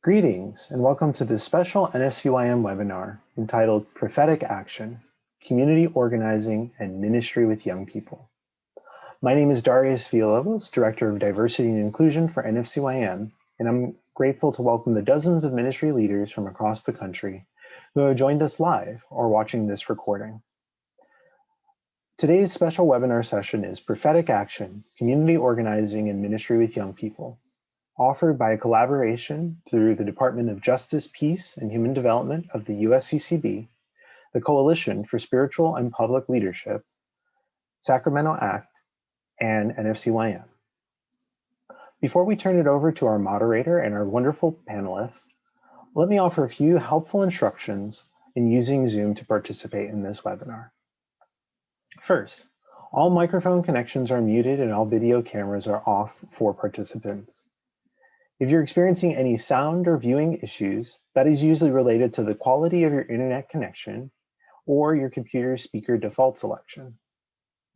Greetings and welcome to this special NFCYM webinar entitled Prophetic Action, Community Organizing and Ministry with Young People. My name is Darius Villalobos, Director of Diversity and Inclusion for NFCYM, and I'm grateful to welcome the dozens of ministry leaders from across the country who have joined us live or watching this recording. Today's special webinar session is Prophetic Action, Community Organizing and Ministry with Young People, offered by a collaboration through the Department of Justice, Peace, and Human Development of the USCCB, the Coalition for Spiritual and Public Leadership, Sacramento ACT, and NFCYM. Before we turn it over to our moderator and our wonderful panelists, let me offer a few helpful instructions in using Zoom to participate in this webinar. First, all microphone connections are muted and all video cameras are off for participants. If you're experiencing any sound or viewing issues, that is usually related to the quality of your internet connection or your computer speaker default selection.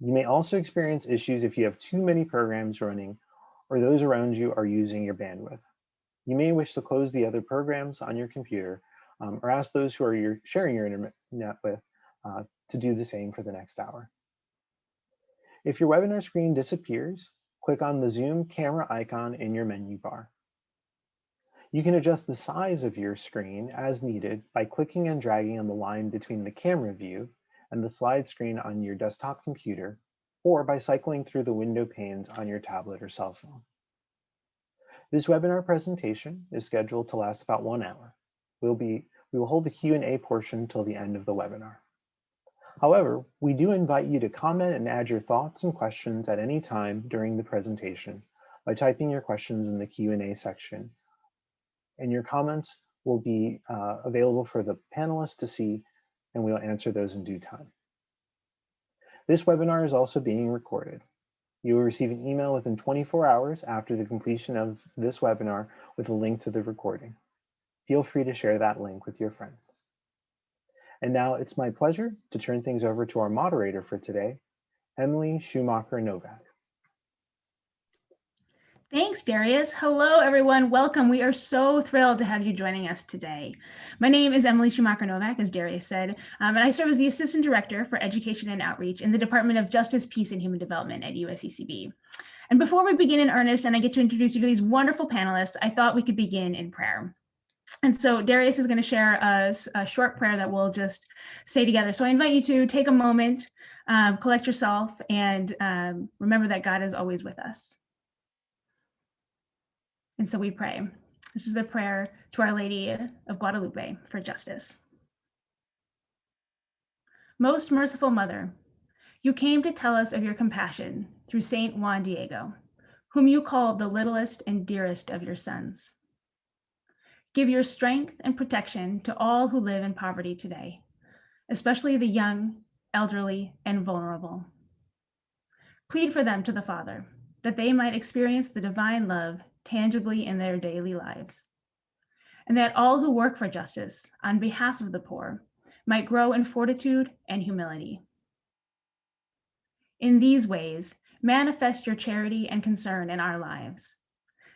You may also experience issues if you have too many programs running or those around you are using your bandwidth. You may wish to close the other programs on your computer or ask those who are sharing your internet with to do the same for the next hour. If your webinar screen disappears, click on the Zoom camera icon in your menu bar. You can adjust the size of your screen as needed by clicking and dragging on the line between the camera view and the slide screen on your desktop computer, or by cycling through the window panes on your tablet or cell phone. This webinar presentation is scheduled to last about 1 hour. We will hold the Q&A portion till the end of the webinar. However, we do invite you to comment and add your thoughts and questions at any time during the presentation by typing your questions in the Q&A section. And your comments will be available for the panelists to see, and we'll answer those in due time. This webinar is also being recorded. You will receive an email within 24 hours after the completion of this webinar with a link to the recording. Feel free to share that link with your friends. And now it's my pleasure to turn things over to our moderator for today, Emily Schumacher Novak. Thanks, Darius. Hello, everyone. Welcome. We are so thrilled to have you joining us today. My name is Emily Schumacher Novak, as Darius said, and I serve as the Assistant Director for Education and Outreach in the Department of Justice, Peace, and Human Development at USCCB. And before we begin in earnest and I get to introduce you to these wonderful panelists, I thought we could begin in prayer. And so Darius is going to share a short prayer that we'll just say together. So I invite you to take a moment, collect yourself, and remember that God is always with us. And so we pray. This is the prayer to Our Lady of Guadalupe for justice. Most merciful Mother, you came to tell us of your compassion through Saint Juan Diego, whom you called the littlest and dearest of your sons. Give your strength and protection to all who live in poverty today, especially the young, elderly, and vulnerable. Plead for them to the Father, that they might experience the divine love tangibly in their daily lives, and that all who work for justice on behalf of the poor might grow in fortitude and humility. In these ways, manifest your charity and concern in our lives,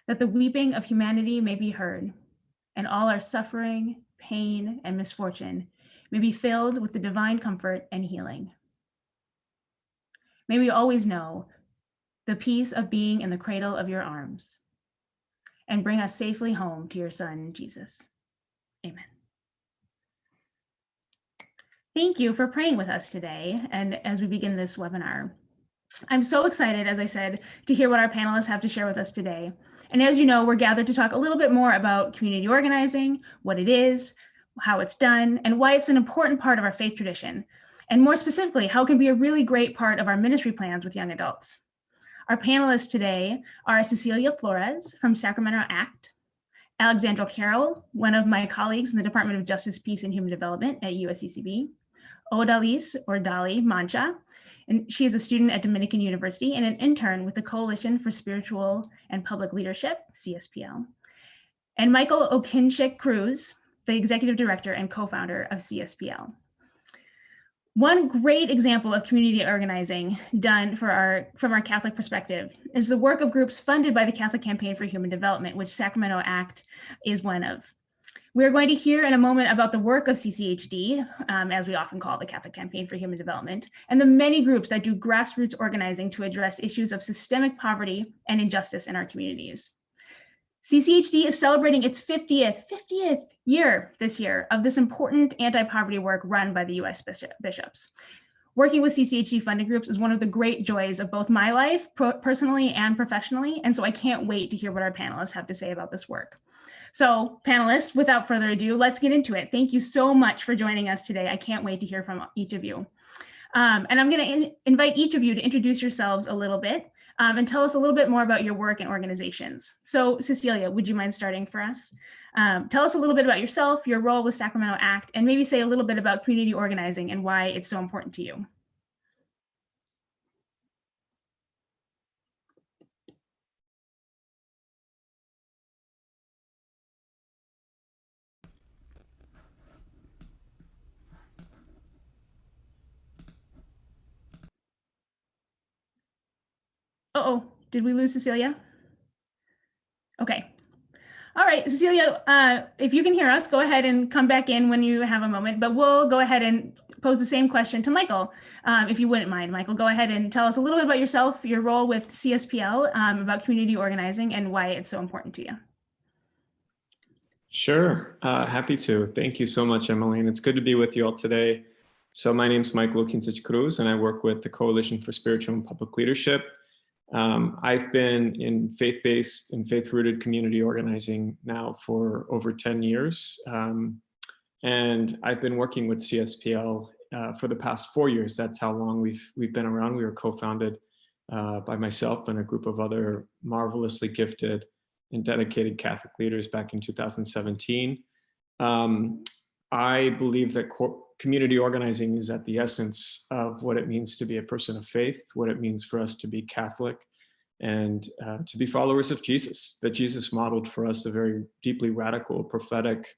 that the weeping of humanity may be heard, and all our suffering, pain, and misfortune may be filled with the divine comfort and healing. May we always know the peace of being in the cradle of your arms, and bring us safely home to your Son, Jesus. Amen. Thank you for praying with us today, and as we begin this webinar. I'm so excited, as I said, to hear what our panelists have to share with us today. And as you know, we're gathered to talk a little bit more about community organizing, what it is, how it's done, and why it's an important part of our faith tradition. And more specifically, how it can be a really great part of our ministry plans with young adults. Our panelists today are Cecilia Flores from Sacramento ACT, Alexandra Carroll, one of my colleagues in the Department of Justice, Peace, and Human Development at USCCB, Odalis or Dali Mancha, and she is a student at Dominican University and an intern with the Coalition for Spiritual and Public Leadership, CSPL, and Michael Okinchik Cruz, the Executive Director and co-founder of CSPL. One great example of community organizing done from our Catholic perspective is the work of groups funded by the Catholic Campaign for Human Development, which Sacramento ACT is one of. We're going to hear in a moment about the work of CCHD, as we often call the Catholic Campaign for Human Development, and the many groups that do grassroots organizing to address issues of systemic poverty and injustice in our communities. CCHD is celebrating its 50th year this year of this important anti-poverty work run by the US bishops. Working with CCHD funded groups is one of the great joys of both my life, personally and professionally, and so I can't wait to hear what our panelists have to say about this work. So panelists, without further ado, let's get into it. Thank you so much for joining us today. I can't wait to hear from each of you. And I'm going to invite each of you to introduce yourselves a little bit and tell us a little bit more about your work and organizations. So Cecilia, would you mind starting for us? Tell us a little bit about yourself, your role with Sacramento ACT, and maybe say a little bit about community organizing and why it's so important to you. Uh-oh, did we lose Cecilia? Okay. All right, Cecilia, if you can hear us, go ahead and come back in when you have a moment, but we'll go ahead and pose the same question to Michael, if you wouldn't mind. Michael, go ahead and tell us a little bit about yourself, your role with CSPL, about community organizing and why it's so important to you. Sure, happy to. Thank you so much, Emily, and it's good to be with you all today. So my name is Michael Cruz, and I work with the Coalition for Spiritual and Public Leadership. I've been in faith-based and faith-rooted community organizing now for over 10 years. And I've been working with CSPL for the past 4 years. That's how long we've been around. We were co-founded by myself and a group of other marvelously gifted and dedicated Catholic leaders back in 2017. I believe that community organizing is at the essence of what it means to be a person of faith, what it means for us to be Catholic, and to be followers of Jesus, that Jesus modeled for us a very deeply radical, prophetic,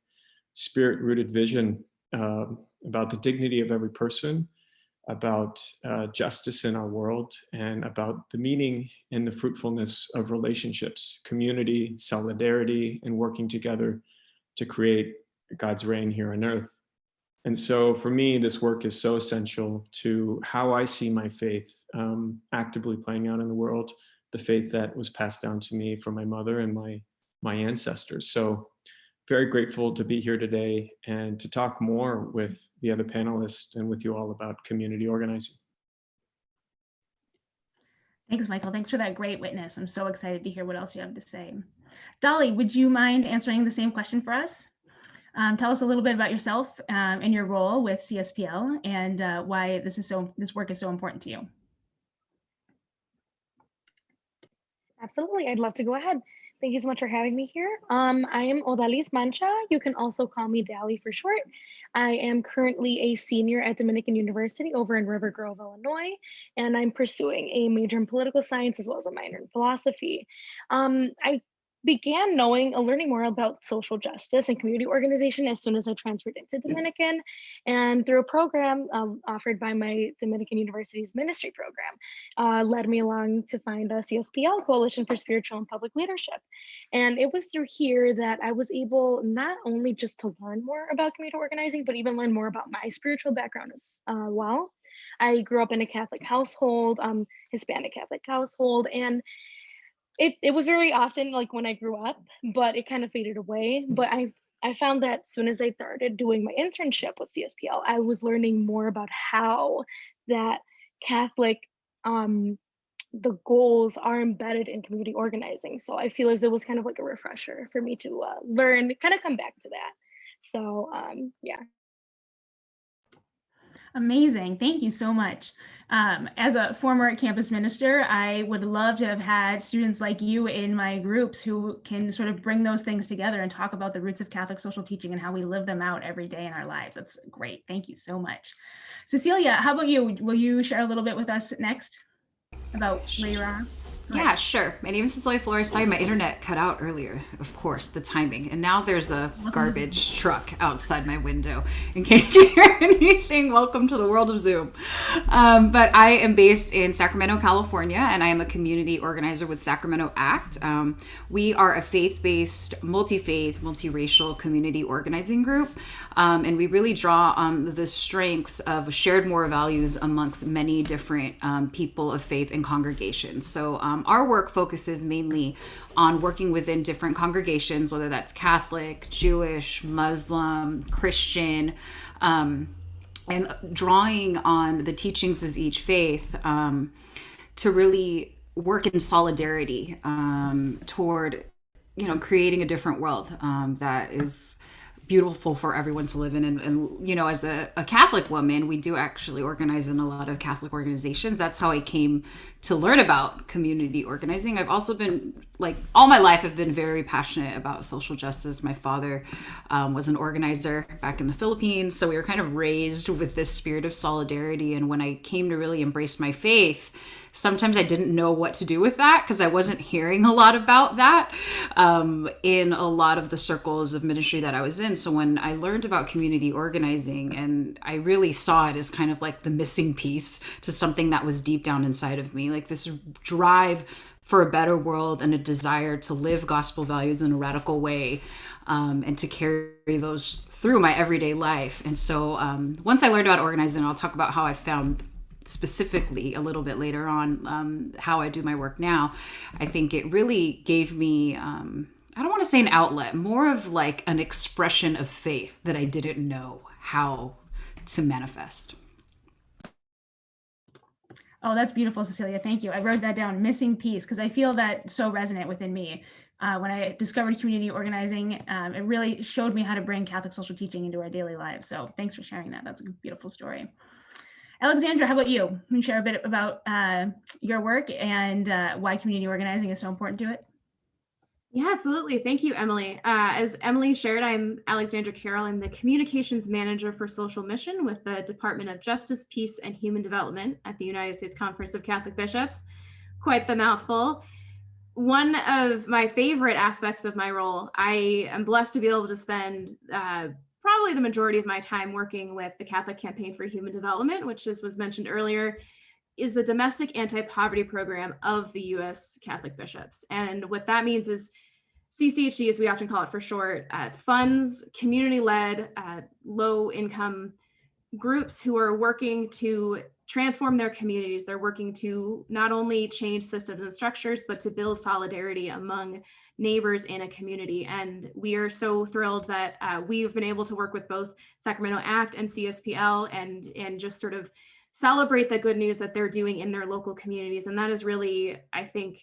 spirit-rooted vision about the dignity of every person, about justice in our world, and about the meaning and the fruitfulness of relationships, community, solidarity, and working together to create God's reign here on earth. And so for me, this work is so essential to how I see my faith actively playing out in the world, the faith that was passed down to me from my mother and my ancestors. So very grateful to be here today and to talk more with the other panelists and with you all about community organizing. Thanks, Michael. Thanks for that great witness. I'm so excited to hear what else you have to say. Dolly, would you mind answering the same question for us? Tell us a little bit about yourself and your role with CSPL and why this work is so important to you. Absolutely, I'd love to go ahead. Thank you so much for having me here. I am Odalis Mancha. You can also call me Dally for short. I am currently a senior at Dominican University over in River Grove, Illinois, and I'm pursuing a major in political science as well as a minor in philosophy. I began learning more about social justice and community organization as soon as I transferred into Dominican, and through a program offered by my Dominican University's ministry program, led me along to find a CSPL, Coalition for Spiritual and Public Leadership. And it was through here that I was able not only just to learn more about community organizing, but even learn more about my spiritual background as well. I grew up in a Catholic household, Hispanic Catholic household, and it was very often like when I grew up, but it kind of faded away. But I found that as soon as I started doing my internship with CSPL, I was learning more about how that Catholic, the goals are embedded in community organizing. So I feel as it was kind of like a refresher for me to learn, kind of come back to that. So yeah. Amazing. Thank you so much. As a former campus minister, I would love to have had students like you in my groups who can sort of bring those things together and talk about the roots of Catholic social teaching and how we live them out every day in our lives. That's great. Thank you so much. Cecilia, how about you? Will you share a little bit with us next about where you are? Yeah, sure. My name is Cecilia Flores. Sorry, my internet cut out earlier. Of course, the timing. And now there's a garbage truck outside my window. In case you hear anything, welcome to the world of Zoom. But I am based in Sacramento, California, and I am a community organizer with Sacramento ACT. We are a faith-based, multi-faith, multiracial community organizing group. And we really draw on the strengths of shared moral values amongst many different people of faith and congregations. So our work focuses mainly on working within different congregations, whether that's Catholic, Jewish, Muslim, Christian, and drawing on the teachings of each faith to really work in solidarity toward, creating a different world that is beautiful for everyone to live in. And as a Catholic woman, we do actually organize in a lot of Catholic organizations. That's how I came to learn about community organizing. I've also been, all my life, I've been very passionate about social justice. My father was an organizer back in the Philippines. So we were kind of raised with this spirit of solidarity. And when I came to really embrace my faith, sometimes I didn't know what to do with that because I wasn't hearing a lot about that in a lot of the circles of ministry that I was in. So when I learned about community organizing, and I really saw it as kind of like the missing piece to something that was deep down inside of me, like this drive for a better world and a desire to live gospel values in a radical way and to carry those through my everyday life. And so once I learned about organizing, I'll talk about how I found specifically a little bit later on how I do my work now. I think it really gave me, I don't want to say an outlet, more of like an expression of faith that I didn't know how to manifest. Oh, that's beautiful, Cecilia. Thank you. I wrote that down, missing piece, because I feel that so resonant within me. When I discovered community organizing, it really showed me how to bring Catholic social teaching into our daily lives. So thanks for sharing that. That's a beautiful story. Alexandra, how about you? Can you share a bit about your work and why community organizing is so important to it? Yeah, absolutely. Thank you, Emily. As Emily shared, I'm Alexandra Carroll. I'm the Communications Manager for Social Mission with the Department of Justice, Peace, and Human Development at the United States Conference of Catholic Bishops. Quite the mouthful. One of my favorite aspects of my role, I am blessed to be able to spend probably the majority of my time working with the Catholic Campaign for Human Development, which, as was mentioned earlier, is the domestic anti-poverty program of the U.S. Catholic bishops. And what that means is CCHD, as we often call it for short, funds community-led, low-income groups who are working to transform their communities. They're working to not only change systems and structures, but to build solidarity among neighbors in a community. And we are so thrilled that we've been able to work with both Sacramento ACT and CSPL and just sort of celebrate the good news that they're doing in their local communities. And that is really, I think,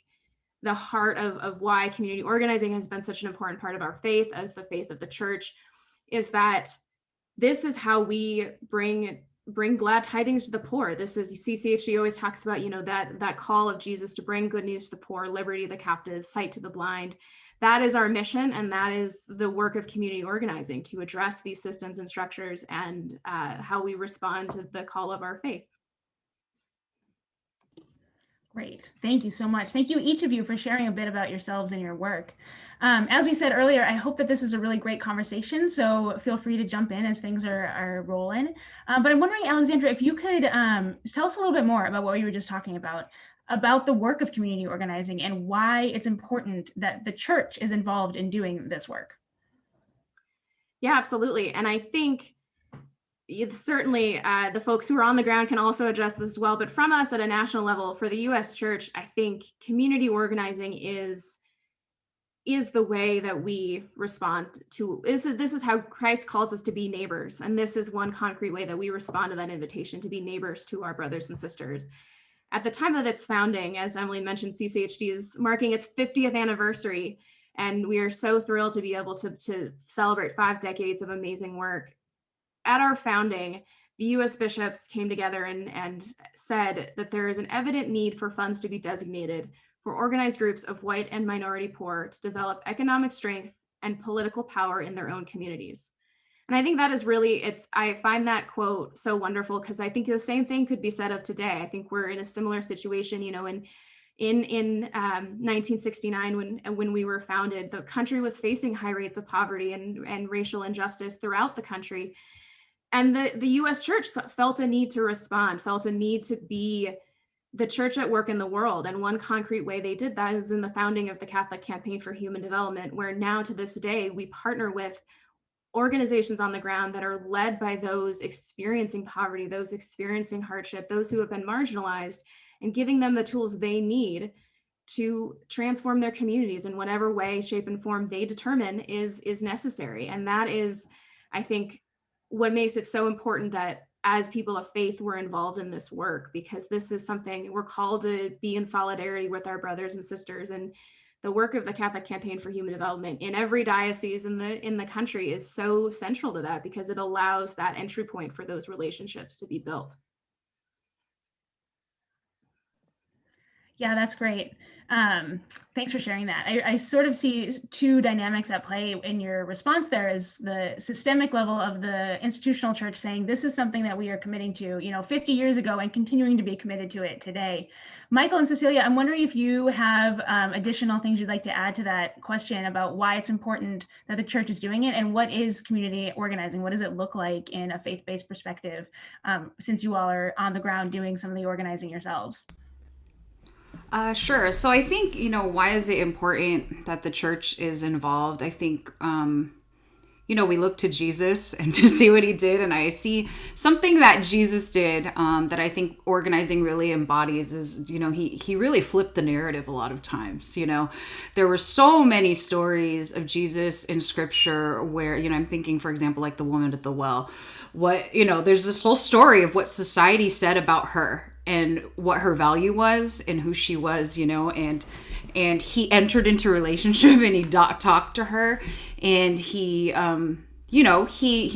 the heart of why community organizing has been such an important part of our faith, of the faith of the church, is that this is how we bring glad tidings to the poor. This is, CCHD always talks about, that call of Jesus to bring good news to the poor, liberty to the captive, sight to the blind. That is our mission, and that is the work of community organizing, to address these systems and structures and how we respond to the call of our faith. Great. Thank you so much. Thank you, each of you, for sharing a bit about yourselves and your work. As we said earlier, I hope that this is a really great conversation, so feel free to jump in as things are rolling. But I'm wondering, Alexandra, if you could tell us a little bit more about what you were just talking about the work of community organizing and why it's important that the church is involved in doing this work. Yeah, absolutely. And I think certainly the folks who are on the ground can also address this as well. But from us at a national level, for the U.S. Church, I think community organizing is the way that we respond to, this is how Christ calls us to be neighbors. And this is one concrete way that we respond to that invitation to be neighbors to our brothers and sisters. At the time of its founding, as Emily mentioned, CCHD is marking its 50th anniversary. And we are so thrilled to be able to celebrate 5 decades of amazing work. At our founding, the U.S. bishops came together and said that there is an evident need for funds to be designated for organized groups of white and minority poor to develop economic strength and political power in their own communities. And I think that is really, I find that quote so wonderful, because I think the same thing could be said of today. I think we're in a similar situation, in In 1969, when we were founded, the country was facing high rates of poverty and racial injustice throughout the country. And the U.S. church felt a need to respond, felt a need to be the church at work in the world. And one concrete way they did that is in the founding of the Catholic Campaign for Human Development, where now to this day, we partner with organizations on the ground that are led by those experiencing poverty, those experiencing hardship, those who have been marginalized, and giving them the tools they need to transform their communities in whatever way, shape, and form they determine is necessary. And that is, I think, what makes it so important that as people of faith, we're involved in this work, because this is something we're called to be in solidarity with our brothers and sisters. And the work of the Catholic Campaign for Human Development in every diocese in the country is so central to that, because it allows that entry point for those relationships to be built. Yeah, that's great. Thanks for sharing that. I sort of see two dynamics at play in your response. There is the systemic level of the institutional church saying this is something that we are committing to, 50 years ago and continuing to be committed to it today. Michael and Cecilia, I'm wondering if you have additional things you'd like to add to that question about why it's important that the church is doing it, and what is community organizing? What does it look like in a faith-based perspective, since you all are on the ground doing some of the organizing yourselves? Sure. So I think, why is it important that the church is involved? I think, we look to Jesus and to see what he did. And I see something that Jesus did that I think organizing really embodies is, he really flipped the narrative a lot of times. There were so many stories of Jesus in scripture where, I'm thinking, for example, like the woman at the well. There's this whole story of what society said about her and what her value was and who she was, and he entered into a relationship and he talked to her, and he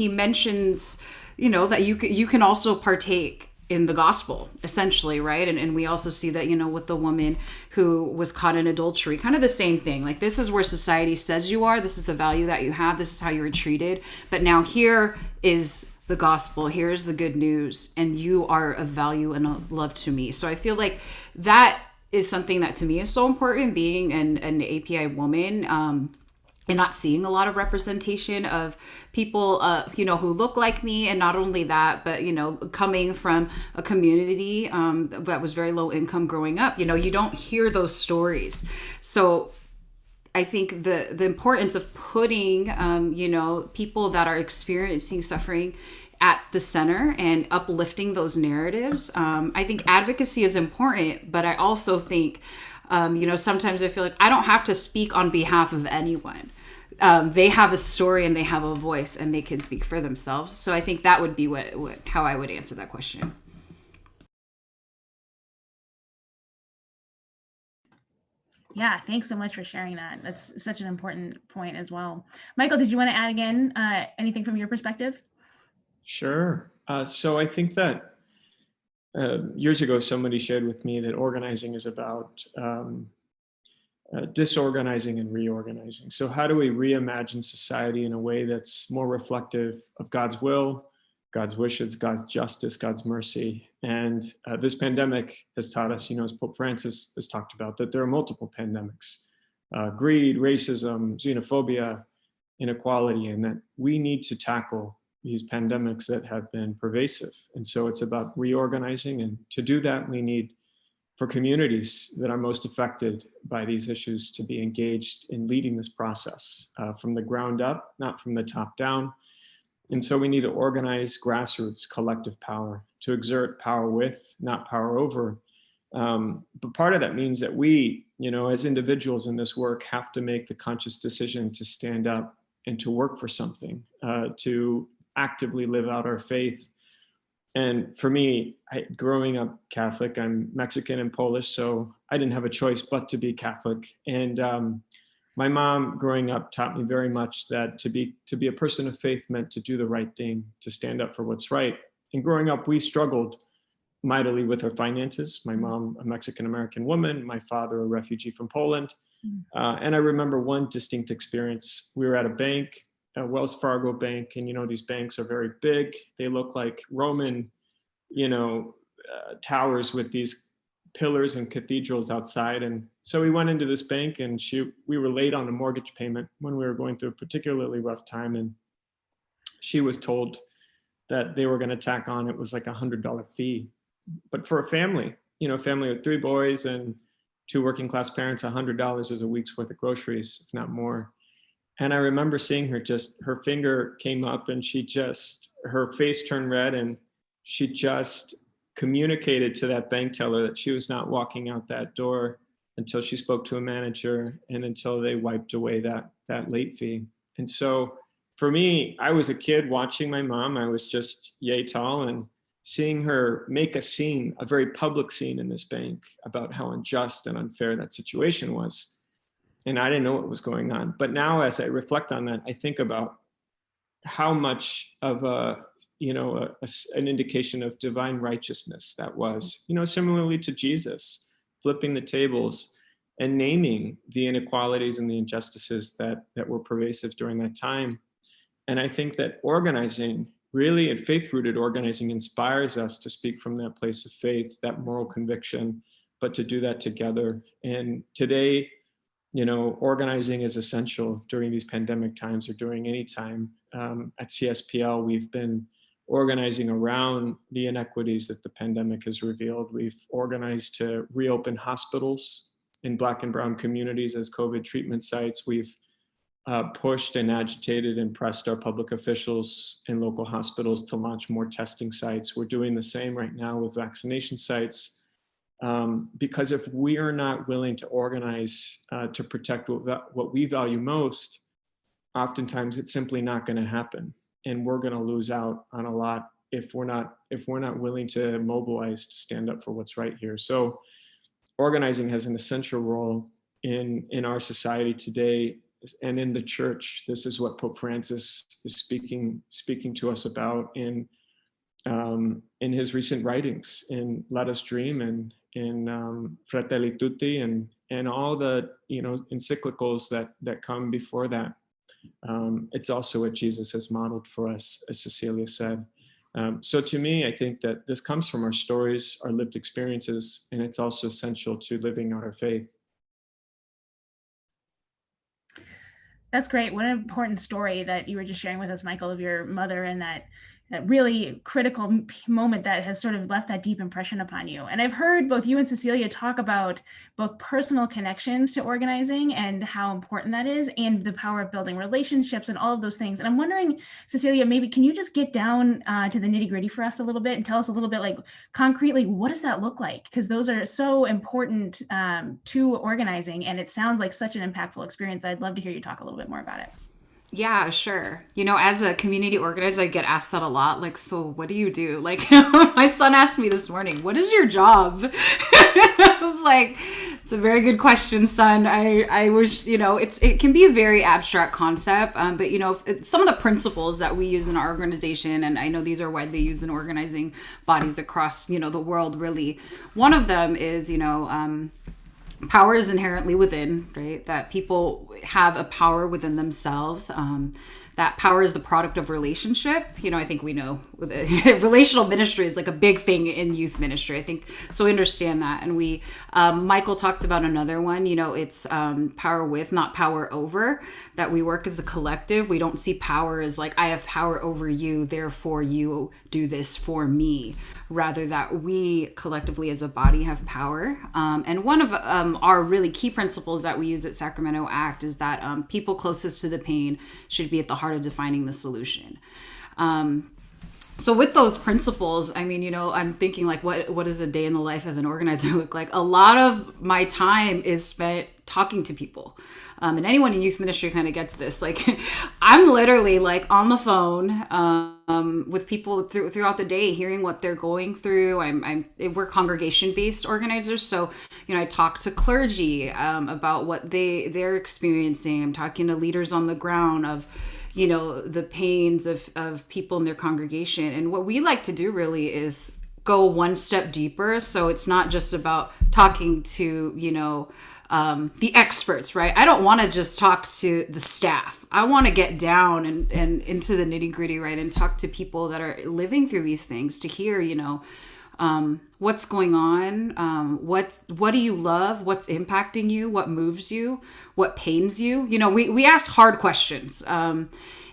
mentions, that you can also partake in the gospel, essentially, right? And we also see that, with the woman who was caught in adultery, kind of the same thing. Like, this is where society says you are, this is the value that you have, this is how you were treated, but now here is the gospel, here's the good news, and you are of value and of love to me. So I feel like that is something that to me is so important, being an API woman, and not seeing a lot of representation of people, who look like me. And not only that, but, coming from a community that was very low income growing up, you don't hear those stories. So I think the importance of putting, people that are experiencing suffering at the center and uplifting those narratives. I think advocacy is important, but I also think, sometimes I feel like I don't have to speak on behalf of anyone. They have a story and they have a voice and they can speak for themselves. So I think that would be how I would answer that question. Yeah, thanks so much for sharing that. That's such an important point as well. Michael, did you want to add again anything from your perspective? Sure. So I think that years ago, somebody shared with me that organizing is about disorganizing and reorganizing. So how do we reimagine society in a way that's more reflective of God's will, God's wishes, God's justice, God's mercy? And this pandemic has taught us, as Pope Francis has talked about, that there are multiple pandemics, greed, racism, xenophobia, inequality, and that we need to tackle these pandemics that have been pervasive. And so it's about reorganizing. And to do that, we need for communities that are most affected by these issues to be engaged in leading this process from the ground up, not from the top down. And so we need to organize grassroots collective power to exert power with, not power over. But part of that means that we, as individuals in this work, have to make the conscious decision to stand up and to work for something, to actively live out our faith. And for me, growing up Catholic, I'm Mexican and Polish, so I didn't have a choice but to be Catholic. And my mom growing up taught me very much that to be a person of faith meant to do the right thing, to stand up for what's right. And growing up, we struggled mightily with our finances. My mom, a Mexican-American woman, my father, a refugee from Poland. And I remember one distinct experience. We were at a bank, a Wells Fargo bank, and these banks are very big. They look like Roman, towers with these pillars and cathedrals outside. And so we went into this bank, and we were late on a mortgage payment when we were going through a particularly rough time. And she was told that they were going to tack on, it was like $100 fee. But for a family, family with 3 boys and 2 working class parents, $100 is a week's worth of groceries, if not more. And I remember seeing her, her finger came up and her face turned red, and she just communicated to that bank teller that she was not walking out that door until she spoke to a manager and until they wiped away that late fee. And so for me, I was a kid watching my mom. I was just yay tall, and seeing her make a scene, a very public scene in this bank about how unjust and unfair that situation was. And I didn't know what was going on. But now as I reflect on that, I think about how much of an indication of divine righteousness that was, similarly to Jesus, flipping the tables and naming the inequalities and the injustices that were pervasive during that time. And I think that organizing, really, and faith-rooted organizing, inspires us to speak from that place of faith, that moral conviction, but to do that together. And today, organizing is essential during these pandemic times, or during any time. At CSPL, we've been organizing around the inequities that the pandemic has revealed. We've organized to reopen hospitals in Black and Brown communities as COVID treatment sites. We've pushed and agitated and pressed our public officials in local hospitals to launch more testing sites. We're doing the same right now with vaccination sites. Because if we are not willing to organize to protect what we value most, oftentimes it's simply not going to happen, and we're going to lose out on a lot if we're not willing to mobilize to stand up for what's right here. So, organizing has an essential role in our society today, and in the church. This is what Pope Francis is speaking to us about in his recent writings, in Let Us Dream, and in Fratelli Tutti, and all the encyclicals that come before that. It's also what Jesus has modeled for us, as Cecilia said. So to me, I think that this comes from our stories, our lived experiences, and it's also essential to living out our faith. That's great. What an important story that you were just sharing with us, Michael, of your mother, and that really critical moment that has sort of left that deep impression upon you. And I've heard both you and Cecilia talk about both personal connections to organizing and how important that is, and the power of building relationships and all of those things. And I'm wondering, Cecilia, maybe can you just get down to the nitty-gritty for us a little bit and tell us a little bit, like, concretely, what does that look like? Because those are so important to organizing, and it sounds like such an impactful experience. I'd love to hear you talk a little bit more about it. Yeah, sure. As a community organizer, I get asked that a lot. Like, so what do you do? Like, my son asked me this morning, what is your job? I was like, it's a very good question, son. I wish, it can be a very abstract concept. But, some of the principles that we use in our organization, and I know these are widely used in organizing bodies across, the world, really. One of them is, power is inherently within, right? That people have a power within themselves. That power is the product of relationship. I think we know relational ministry is like a big thing in youth ministry. I think so. We understand that. And Michael talked about another one, it's power with, not power over, that we work as a collective. We don't see power as like, I have power over you, therefore you do this for me. Rather that we collectively as a body have power. And one of our really key principles that we use at Sacramento ACT is that people closest to the pain should be at the heart of defining the solution. So with those principles, I'm thinking like, what does a day in the life of an organizer look like? A lot of my time is spent talking to people. And anyone in youth ministry kind of gets this. Like, I'm literally like on the phone with people throughout the day, hearing what they're going through. We're congregation-based organizers, so I talk to clergy about what they're experiencing. I'm talking to leaders on the ground of the pains of people in their congregation. And what we like to do really is go one step deeper. So it's not just about talking to the experts, right? I don't want to just talk to the staff. I want to get down and into the nitty gritty, right? And talk to people that are living through these things to hear, What's going on? What do you love? What's impacting you? What moves you? What pains you? We ask hard questions.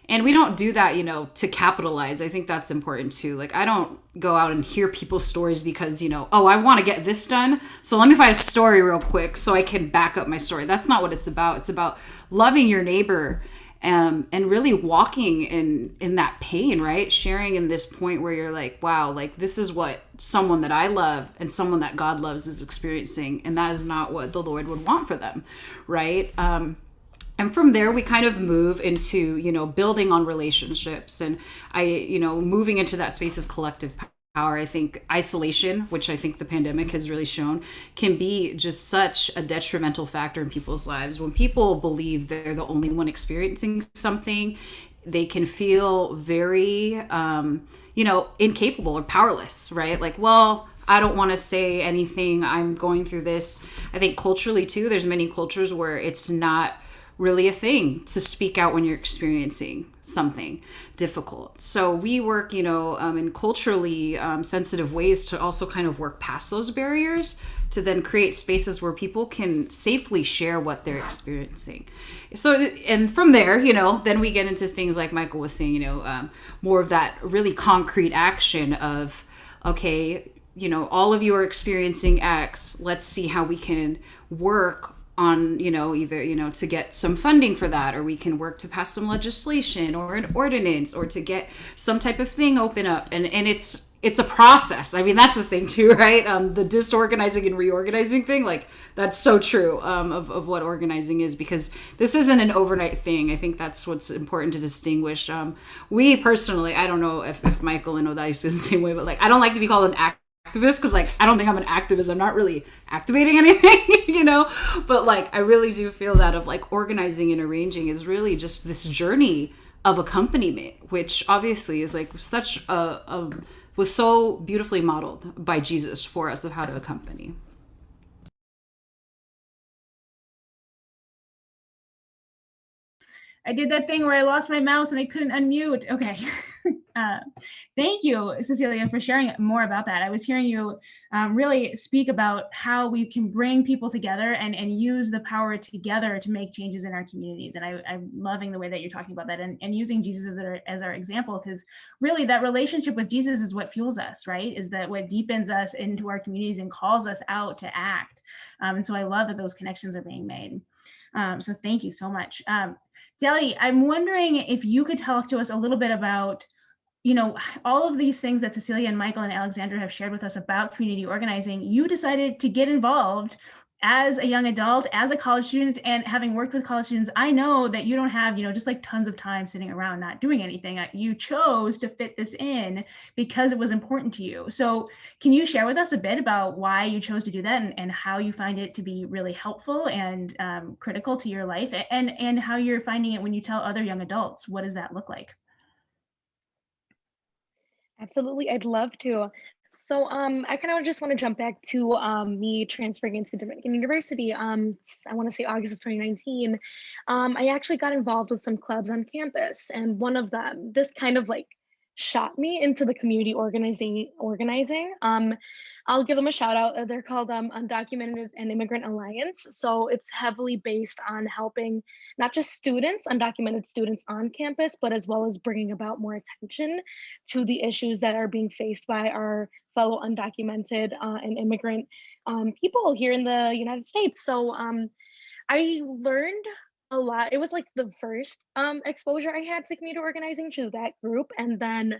And we don't do that, to capitalize. I think that's important too. Like, I don't go out and hear people's stories because, oh, I want to get this done, so let me find a story real quick so I can back up my story. That's not what it's about. It's about loving your neighbor, and really walking in that pain, right? Sharing in this point where you're like, wow, like this is what someone that I love and someone that God loves is experiencing. And that is not what the Lord would want for them, right? And from there, we kind of move into, building on relationships and moving into that space of collective power. I think isolation, which I think the pandemic has really shown, can be just such a detrimental factor in people's lives. When people believe they're the only one experiencing something, they can feel very, incapable or powerless, right? Like, well, I don't want to say anything. I'm going through this. I think culturally too, there's many cultures where it's not really a thing to speak out when you're experiencing something difficult. So we work, in culturally sensitive ways to also kind of work past those barriers to then create spaces where people can safely share what they're experiencing. So, and from there, then we get into things like Michael was saying, more of that really concrete action of, okay, all of you are experiencing X. Let's see how we can work on, either, to get some funding for that, or we can work to pass some legislation or an ordinance or to get some type of thing open up. And it's a process. I mean, that's the thing too, right? The disorganizing and reorganizing thing, like that's so true of what organizing is, because this isn't an overnight thing. I think that's what's important to distinguish. We personally, I don't know if Michael and Odalis feel the same way, but like, I don't like to be called an activist because like I don't think I'm an activist. I'm not really activating anything, but like I really do feel that of like organizing and arranging is really just this journey of accompaniment, which obviously is like such was so beautifully modeled by Jesus for us of how to accompany. I did that thing where I lost my mouse and I couldn't unmute. Okay. Thank you, Cecilia, for sharing more about that. I was hearing you really speak about how we can bring people together and use the power together to make changes in our communities. And I'm loving the way that you're talking about that and using Jesus as our example, because really that relationship with Jesus is what fuels us, right? Is that what deepens us into our communities and calls us out to act. And so I love that those connections are being made. So thank you so much. Deli, I'm wondering if you could talk to us a little bit about, all of these things that Cecilia and Michael and Alexandra have shared with us about community organizing. You decided to get involved as a young adult, as a college student, and having worked with college students, I know that you don't have, just like tons of time sitting around not doing anything. You chose to fit this in because it was important to you. So can you share with us a bit about why you chose to do that and how you find it to be really helpful and critical to your life, and how you're finding it when you tell other young adults? What does that look like? Absolutely, I'd love to. So I kind of just want to jump back to me transferring into Dominican University. I want to say August of 2019. I actually got involved with some clubs on campus, and one of them, this kind of like shot me into the community organizing. I'll give them a shout out. They're called Undocumented and Immigrant Alliance. So it's heavily based on helping not just students, undocumented students on campus, but as well as bringing about more attention to the issues that are being faced by our fellow undocumented and immigrant people here in the United States. So I learned a lot. It was like the first exposure I had to community organizing to that group. And then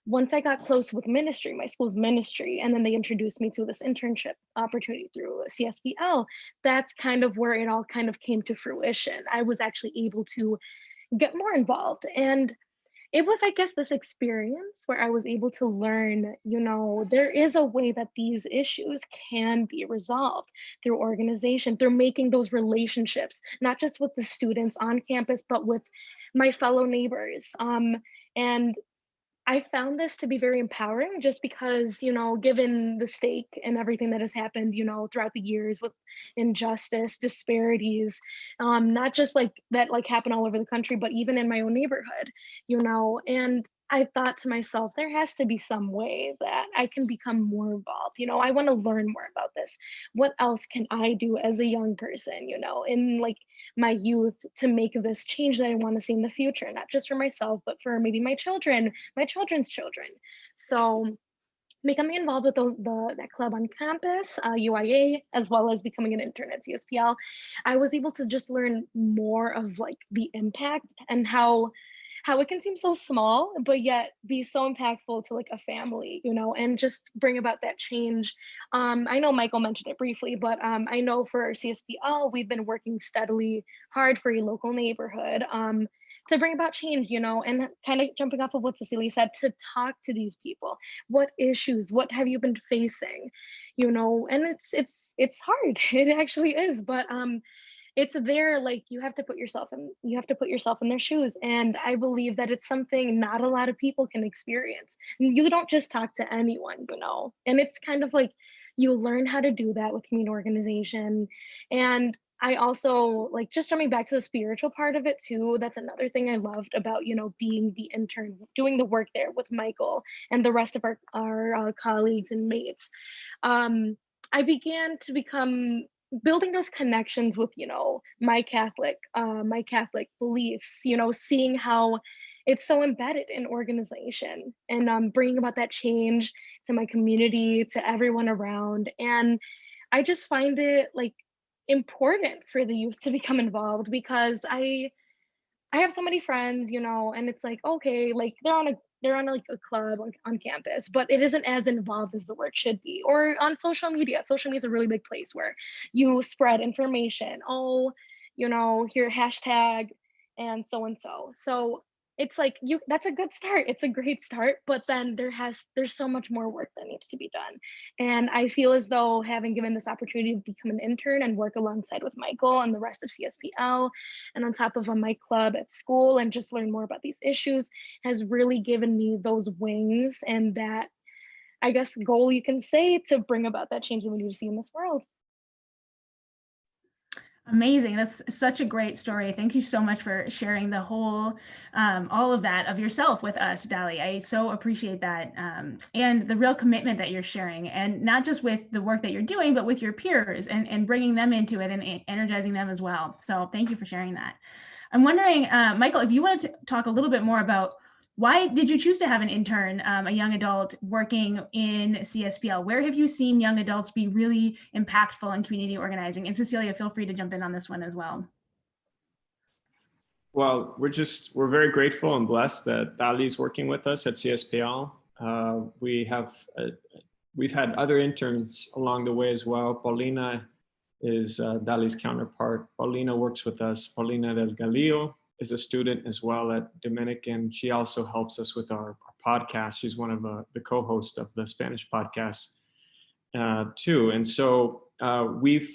once I got close with ministry, my school's ministry, and then they introduced me to this internship opportunity through CSPL, that's kind of where it all kind of came to fruition. I was actually able to get more involved. And it was, I guess, this experience where I was able to learn, there is a way that these issues can be resolved through organization, through making those relationships, not just with the students on campus, but with my fellow neighbors. And I found this to be very empowering just because, given the stake and everything that has happened, throughout the years with injustice, disparities, not just like that, like happen all over the country, but even in my own neighborhood, and I thought to myself, there has to be some way that I can become more involved. I want to learn more about this. What else can I do as a young person, in like my youth to make this change that I want to see in the future, not just for myself, but for maybe my children, my children's children. So becoming involved with that club on campus, UIA, as well as becoming an intern at CSPL, I was able to just learn more of like the impact and how it can seem so small, but yet be so impactful to like a family, and just bring about that change. I know Michael mentioned it briefly, but I know for CSPL, we've been working steadily hard for a local neighborhood. To bring about change, and kind of jumping off of what Cecilia said, to talk to these people. What issues, what have you been facing? And it's hard. It actually is, but it's there, like you have to put yourself in their shoes. And I believe that it's something not a lot of people can experience. You don't just talk to anyone, and it's kind of like you learn how to do that with community organization. And I also like, just jumping back to the spiritual part of it too, that's another thing I loved about, being the intern, doing the work there with Michael and the rest of our colleagues and mates. I began to become building those connections with my Catholic beliefs, seeing how it's so embedded in organization, and bringing about that change to my community, to everyone around. And I just find it like important for the youth to become involved, because I have so many friends, and it's like, okay, like they're on like a club on campus, but it isn't as involved as the work should be. Or on social media. Social media is a really big place where you spread information. Oh, here hashtag and so and so. So it's like that's a good start. It's a great start, but then there's so much more work that needs to be done. And I feel as though having given this opportunity to become an intern and work alongside with Michael and the rest of CSPL, and on top of my club at school, and just learn more about these issues, has really given me those wings and that, I guess, goal, you can say, to bring about that change that we need to see in this world. Amazing. That's such a great story. Thank you so much for sharing the whole, all of that of yourself with us, Dali. I so appreciate that. And the real commitment that you're sharing, and not just with the work that you're doing, but with your peers and bringing them into it and energizing them as well. So thank you for sharing that. I'm wondering, Michael, if you wanted to talk a little bit more about why did you choose to have an intern, a young adult working in CSPL? Where have you seen young adults be really impactful in community organizing? And Cecilia, feel free to jump in on this one as well. Well, we're very grateful and blessed that Dali's working with us at CSPL. We've had other interns along the way as well. Paulina is Dali's counterpart. Paulina works with us. Paulina del Galillo is a student as well at Dominican. She also helps us with our podcast. She's one of the co-hosts of the Spanish podcast too. And so we've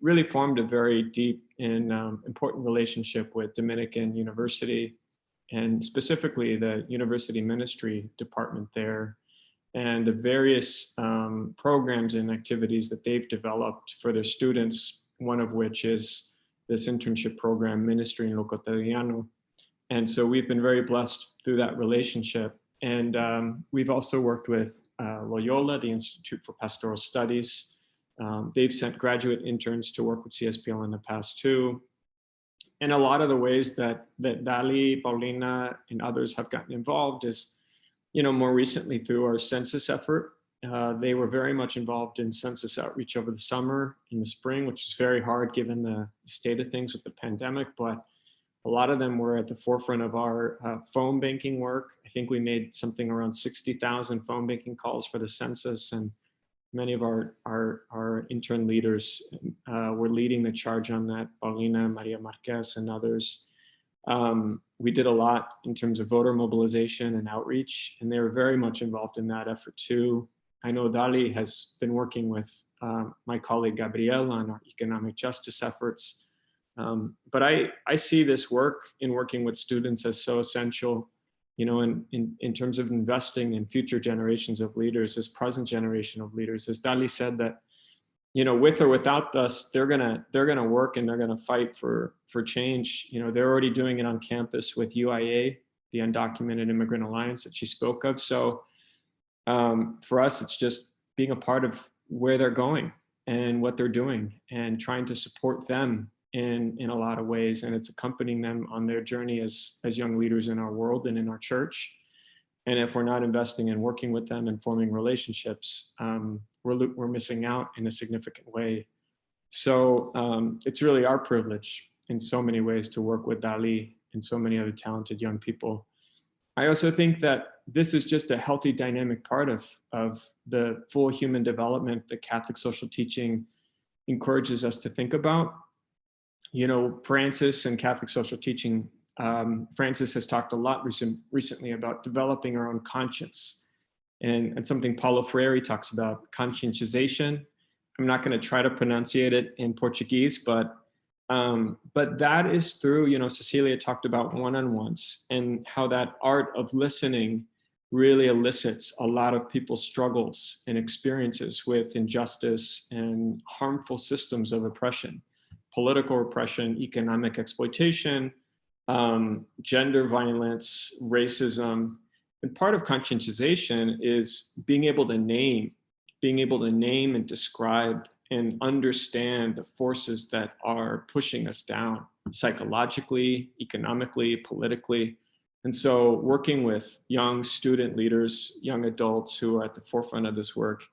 really formed a very deep and important relationship with Dominican University, and specifically the university ministry department there, and the various programs and activities that they've developed for their students, one of which is this internship program, Ministry in Lo Cotidiano. And so we've been very blessed through that relationship. And we've also worked with Loyola, the Institute for Pastoral Studies. They've sent graduate interns to work with CSPL in the past too. And a lot of the ways that Dali, Paulina, and others have gotten involved is, more recently through our census effort. They were very much involved in census outreach over the summer, in the spring, which is very hard given the state of things with the pandemic, but a lot of them were at the forefront of our phone banking work. I think we made something around 60,000 phone banking calls for the census, and many of our intern leaders were leading the charge on that, Paulina, Maria Marquez, and others. We did a lot in terms of voter mobilization and outreach, and they were very much involved in that effort too. I know Dali has been working with my colleague Gabriela on our economic justice efforts. But I see this work in working with students as so essential, in terms of investing in future generations of leaders, this present generation of leaders. As Dali said, that, with or without us, they're gonna work and they're gonna fight for change. They're already doing it on campus with UIA, the Undocumented Immigrant Alliance that she spoke of. So for us, it's just being a part of where they're going and what they're doing and trying to support them in a lot of ways. And it's accompanying them on their journey as young leaders in our world and in our church. And if we're not investing in working with them and forming relationships, we're missing out in a significant way. So it's really our privilege in so many ways to work with Dali and so many other talented young people. I also think that this is just a healthy, dynamic part of the full human development that Catholic social teaching encourages us to think about. You know, Francis and Catholic social teaching, Francis has talked a lot recently about developing our own conscience, and something Paulo Freire talks about, conscientization. I'm not going to try to pronunciate it in Portuguese, but that is through, you know, Cecilia talked about one-on-ones and how that art of listening really elicits a lot of people's struggles and experiences with injustice and harmful systems of oppression, political repression, economic exploitation, gender violence, racism. And part of conscientization is being able to name and describe and understand the forces that are pushing us down psychologically, economically, politically. And so working with young student leaders, young adults who are at the forefront of this work,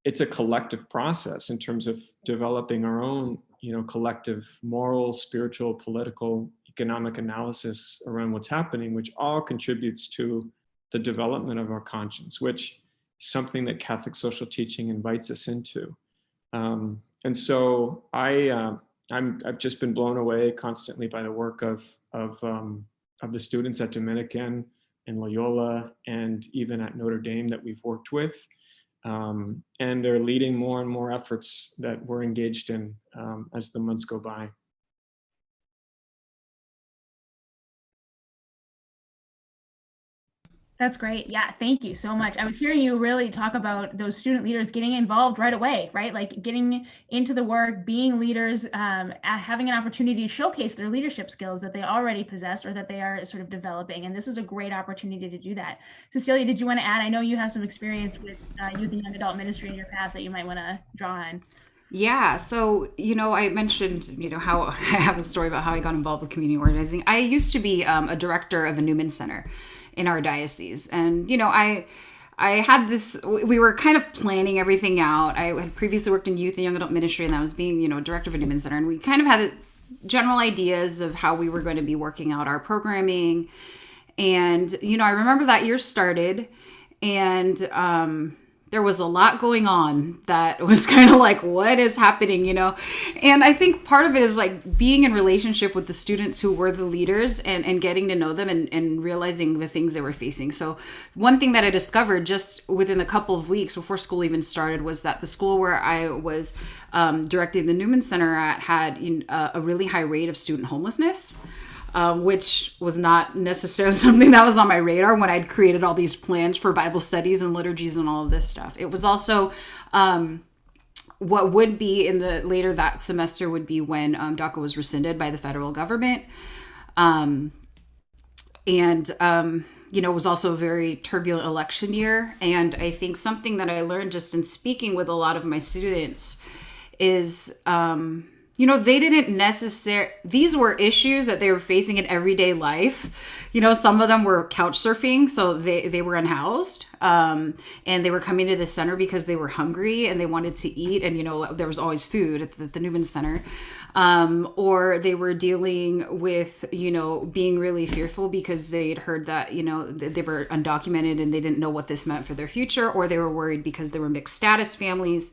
it's a collective process in terms of developing our own, you know, collective moral, spiritual, political, economic analysis around what's happening, which all contributes to the development of our conscience, which is something that Catholic social teaching invites us into. And so I've just been blown away constantly by the work of the students at Dominican and Loyola and even at Notre Dame that we've worked with. And they're leading more and more efforts that we're engaged in as the months go by. That's great. Yeah, thank you so much. I was hearing you really talk about those student leaders getting involved right away, right? Like getting into the work, being leaders, having an opportunity to showcase their leadership skills that they already possess or that they are sort of developing. And this is a great opportunity to do that. Cecilia, did you want to add? I know you have some experience with youth and young adult ministry in your past that you might want to draw on. Yeah. So, you know, I mentioned, you know, how I have a story about how I got involved with community organizing. I used to be a director of a Newman Center in our diocese. And, you know, I had this, we were kind of planning everything out. I had previously worked in youth and young adult ministry, and I was being, you know, director of a Newman Center. And we kind of had general ideas of how we were going to be working out our programming. And, you know, I remember that year started, and there was a lot going on that was kind of like, what is happening, you know? And I think part of it is like being in relationship with the students who were the leaders and getting to know them and realizing the things they were facing. So one thing that I discovered just within a couple of weeks before school even started was that the school where I was directing the Newman Center at had a really high rate of student homelessness. Which was not necessarily something that was on my radar when I'd created all these plans for Bible studies and liturgies and all of this stuff. It was also what would be later that semester would be when DACA was rescinded by the federal government. You know, it was also a very turbulent election year. And I think something that I learned just in speaking with a lot of my students is, you know, they didn't these were issues that they were facing in everyday life. You know, some of them were couch surfing, so they were unhoused. And they were coming to the center because they were hungry and they wanted to eat. And, you know, there was always food at the Newman Center. Or they were dealing with, you know, being really fearful because they'd heard that, you know, they were undocumented and they didn't know what this meant for their future, or they were worried because they were mixed status families.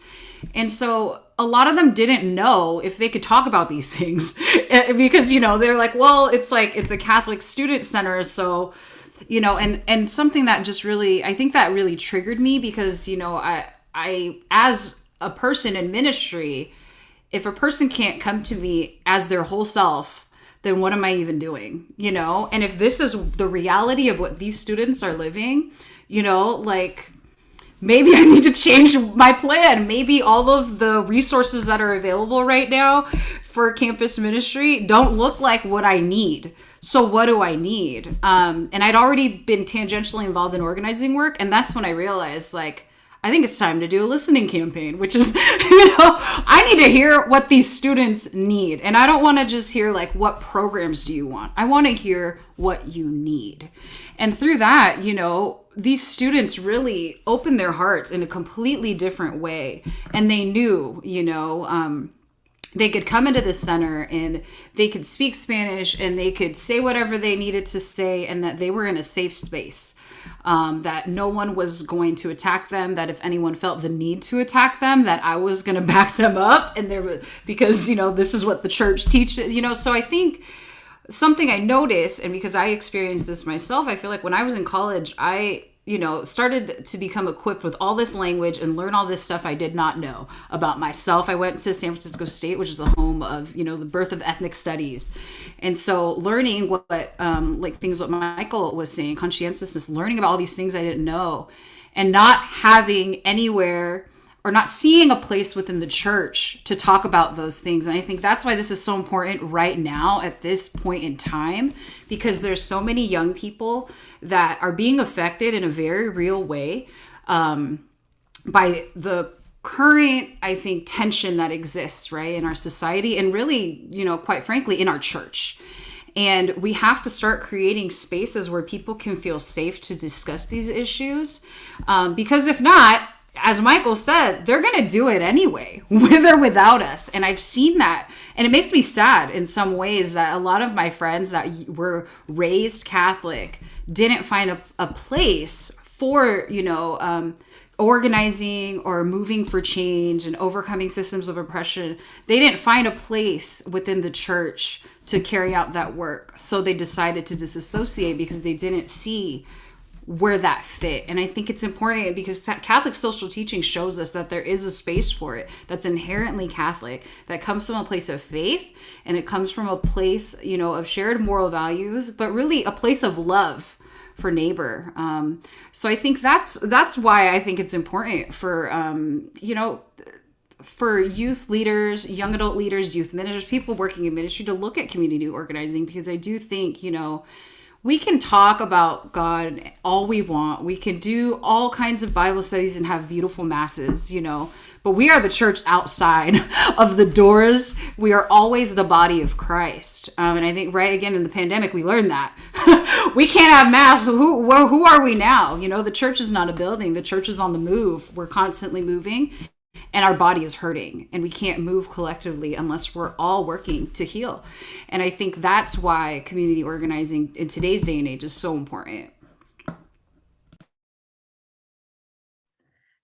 And so a lot of them didn't know if they could talk about these things because, you know, they're like, well, it's a Catholic student center. So, you know, and something that just really, I think that really triggered me because, you know, I as a person in ministry, if a person can't come to me as their whole self, then what am I even doing? You know? And if this is the reality of what these students are living, you know, like maybe I need to change my plan. Maybe all of the resources that are available right now for campus ministry don't look like what I need. So what do I need? And I'd already been tangentially involved in organizing work. And that's when I realized, like, I think it's time to do a listening campaign, which is, I need to hear what these students need. And I don't want to just hear, like, what programs do you want? I want to hear what you need. And through that, these students really opened their hearts in a completely different way. And they knew, they could come into the center and they could speak Spanish and they could say whatever they needed to say, and that they were in a safe space. That no one was going to attack them, that if anyone felt the need to attack them, that I was going to back them up. And because, this is what the church teaches, so I think something I noticed, and because I experienced this myself, I feel like when I was in college, I started to become equipped with all this language and learn all this stuff I did not know about myself. I went to San Francisco State, which is the home of, the birth of ethnic studies. And so learning what things what Michael was saying, conscientiousness, learning about all these things I didn't know, and not having anywhere or not seeing a place within the church to talk about those things. And I think that's why this is so important right now at this point in time, because there's so many young people that are being affected in a very real way by the current, I think, tension that exists, right, in our society and really, quite frankly, in our church. And we have to start creating spaces where people can feel safe to discuss these issues. Because if not, as Michael said, they're going to do it anyway, with or without us. And I've seen that. And it makes me sad in some ways that a lot of my friends that were raised Catholic didn't find a place for, organizing or moving for change and overcoming systems of oppression. They didn't find a place within the church to carry out that work. So they decided to disassociate because they didn't see where that fit. And I think it's important because Catholic social teaching shows us that there is a space for it that's inherently Catholic, that comes from a place of faith, and it comes from a place, of shared moral values, but really a place of love for neighbor. So I think that's why I think it's important for, for youth leaders, young adult leaders, youth ministers, people working in ministry to look at community organizing, because I do think, we can talk about God all we want. We can do all kinds of Bible studies and have beautiful masses, but we are the church outside of the doors. We are always the body of Christ. And I think right again in the pandemic, we learned that we can't have mass. Who are we now? The church is not a building. The church is on the move. We're constantly moving. And our body is hurting, and we can't move collectively unless we're all working to heal. And I think that's why community organizing in today's day and age is so important.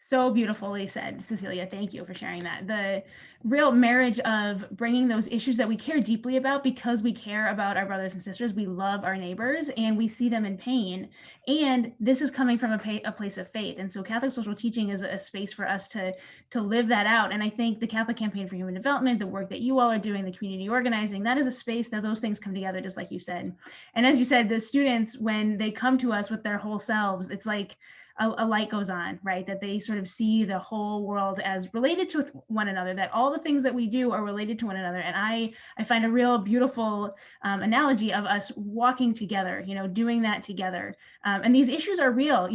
So beautifully said, Cecilia. Thank you for sharing that. The real marriage of bringing those issues that we care deeply about because we care about our brothers and sisters. We love our neighbors and we see them in pain. And this is coming from a place of faith. And so Catholic social teaching is a space for us to live that out. And I think the Catholic Campaign for Human Development, the work that you all are doing, the community organizing, that is a space that those things come together, just like you said. And as you said, the students, when they come to us with their whole selves, it's like a light goes on, right? That they sort of see the whole world as related to one another, that all the things that we do are related to one another. And I find a real beautiful analogy of us walking together, doing that together. And these issues are real,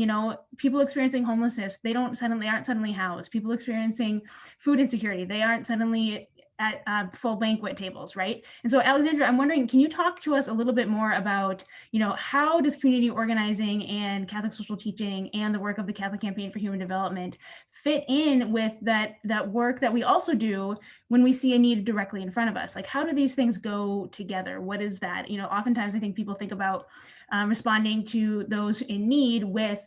people experiencing homelessness, they aren't suddenly housed. People experiencing food insecurity, they aren't suddenly at full banquet tables, right? And so, Alexandra, I'm wondering, can you talk to us a little bit more about, how does community organizing and Catholic social teaching and the work of the Catholic Campaign for Human Development fit in with that work that we also do when we see a need directly in front of us? Like, how do these things go together? What is that? Oftentimes I think people think about responding to those in need with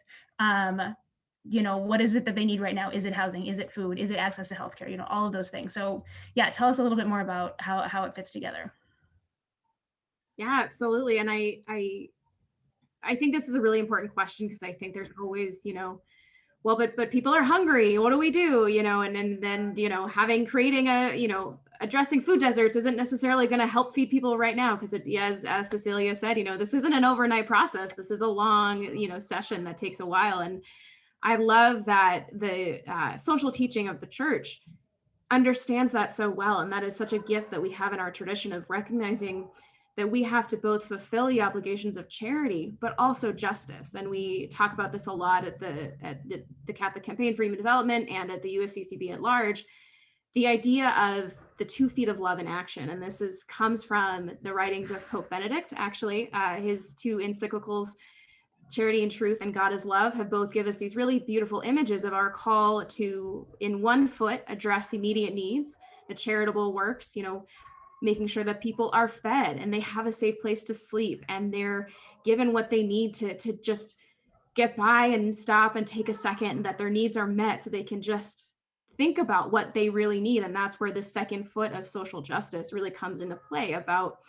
what is it that they need right now? Is it housing? Is it food? Is it access to healthcare? All of those things. So yeah, tell us a little bit more about how it fits together. Yeah, absolutely. And I think this is a really important question, because I think there's always, well, but people are hungry. What do we do? And then, creating addressing food deserts isn't necessarily going to help feed people right now, because as Cecilia said, this isn't an overnight process. This is a long, session that takes a while. And I love that the social teaching of the church understands that so well. And that is such a gift that we have in our tradition of recognizing that we have to both fulfill the obligations of charity, but also justice. And we talk about this a lot at the Catholic Campaign for Human Development and at the USCCB at large, the idea of the 2 feet of love in action. And this comes from the writings of Pope Benedict, actually. His 2 encyclicals, Charity and Truth and God is Love, have both given us these really beautiful images of our call to, in one foot, address immediate needs, the charitable works, making sure that people are fed and they have a safe place to sleep and they're given what they need to just get by and stop and take a second, and that their needs are met so they can just think about what they really need. And that's where the second foot of social justice really comes into play, about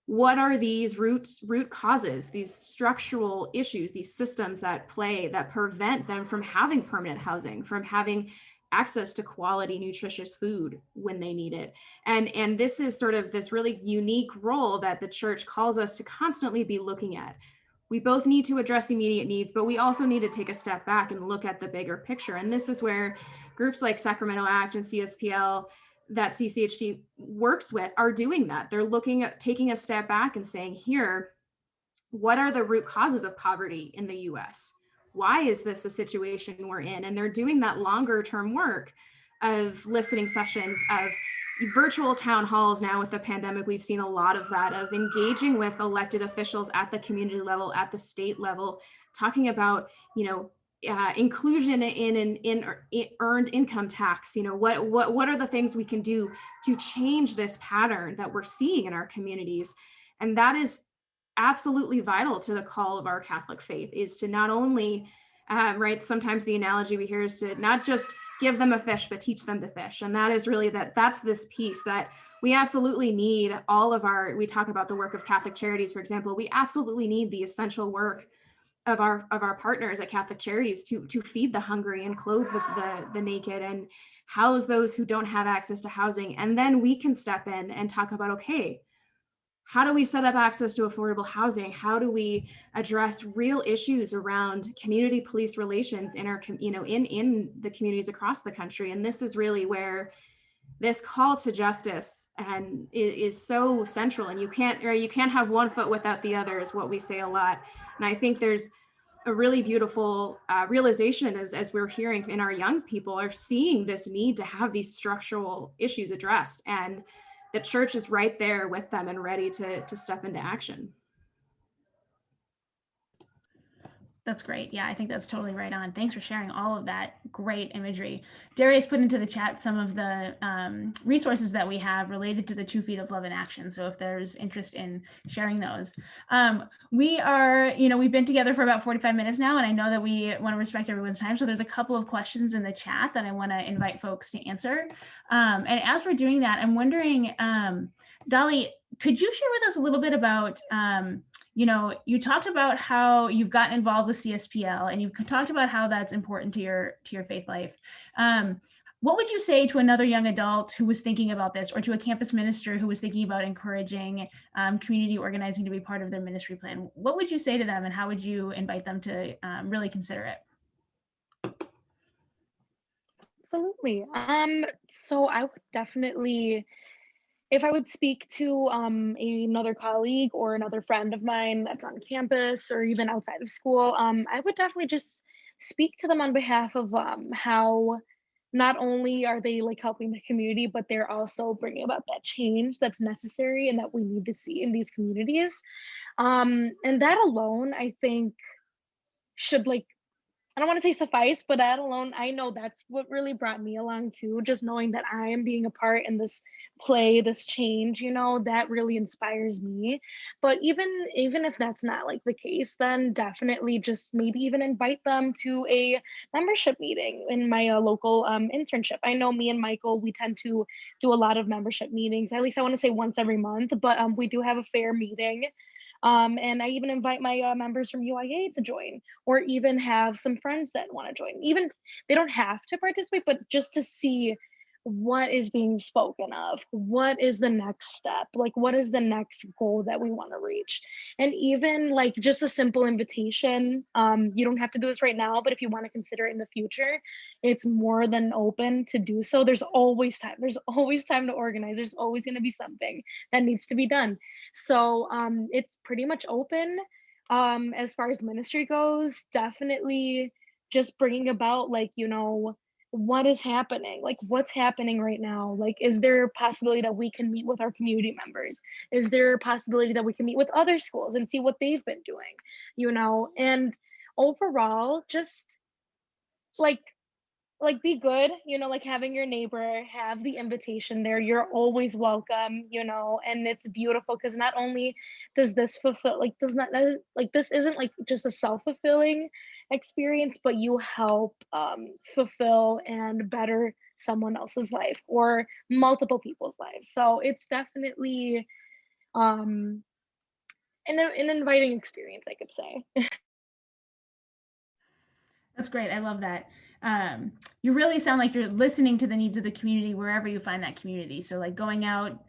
what are these root causes, these structural issues, these systems that prevent them from having permanent housing, from having access to quality, nutritious food when they need it. And this is sort of this really unique role that the church calls us to constantly be looking at. We both need to address immediate needs, but we also need to take a step back and look at the bigger picture. And this is where groups like Sacramento ACT and CSPL that CCHD works with are doing that. They're looking at taking a step back and saying, here, what are the root causes of poverty in the US? Why is this a situation we're in? And they're doing that longer term work of listening sessions, of virtual town halls. Now with the pandemic, we've seen a lot of that, of engaging with elected officials at the community level, at the state level, talking about, inclusion in earned income tax. What are the things we can do to change this pattern that we're seeing in our communities? And that is absolutely vital to the call of our Catholic faith, is to not only, sometimes the analogy we hear is to not just give them a fish, but teach them to fish. And that is really that's this piece that we absolutely need. We talk about the work of Catholic Charities, for example, we absolutely need the essential work of our partners at Catholic Charities to feed the hungry and clothe the naked and house those who don't have access to housing. And then we can step in and talk about, okay, how do we set up access to affordable housing? How do we address real issues around community police relations in our, in the communities across the country? And this is really where this call to justice and is so central. And you can't have one foot without the other, is what we say a lot. And I think there's a really beautiful realization as we're hearing in our young people are seeing this need to have these structural issues addressed. And the church is right there with them and ready to step into action. That's great. Yeah, I think that's totally right on. Thanks for sharing all of that great imagery. Darius put into the chat some of the resources that we have related to the 2 feet of love in action. So if there's interest in sharing those. We are, we've been together for about 45 minutes now, and I know that we want to respect everyone's time. So there's a couple of questions in the chat that I want to invite folks to answer. And as we're doing that, I'm wondering, Dolly, could you share with us a little bit about, you talked about how you've gotten involved with CSPL, and you've talked about how that's important to your faith life. What would you say to another young adult who was thinking about this, or to a campus minister who was thinking about encouraging community organizing to be part of their ministry plan? What would you say to them, and how would you invite them to really consider it? Absolutely. So I would definitely, if I would speak to another colleague or another friend of mine that's on campus or even outside of school, I would definitely just speak to them on behalf of how not only are they like helping the community, but they're also bringing about that change that's necessary and that we need to see in these communities. And that alone, I think, should I don't want to say suffice, but that alone, I know that's what really brought me along too. Just knowing that I am being a part in this play, this change, that really inspires me. But even if that's not the case, then definitely just maybe even invite them to a membership meeting in my local internship. I know me and Michael, we tend to do a lot of membership meetings. At least I want to say once every month, but we do have a fair meeting. And I even invite my members from UIA to join, or even have some friends that want to join. Even they don't have to participate, but just to see what is being spoken of, what is the next step, like what is the next goal that we want to reach. And even like just a simple invitation, you don't have to do this right now, but if you want to consider it in the future, it's more than open to do so. There's always time to organize. There's always going to be something that needs to be done. So it's pretty much open. As far as ministry goes, definitely just bringing about, like, what is happening, like what's happening right now, like is there a possibility that we can meet with our community members, is there a possibility that we can meet with other schools and see what they've been doing, and overall just like be good, like having your neighbor have the invitation there, you're always welcome, and it's beautiful because not only does this fulfill, like does not like this isn't like just a self-fulfilling experience, but you help fulfill and better someone else's life or multiple people's lives. So it's definitely an inviting experience, I could say. That's great. I love that. You really sound like you're listening to the needs of the community wherever you find that community. So like going out,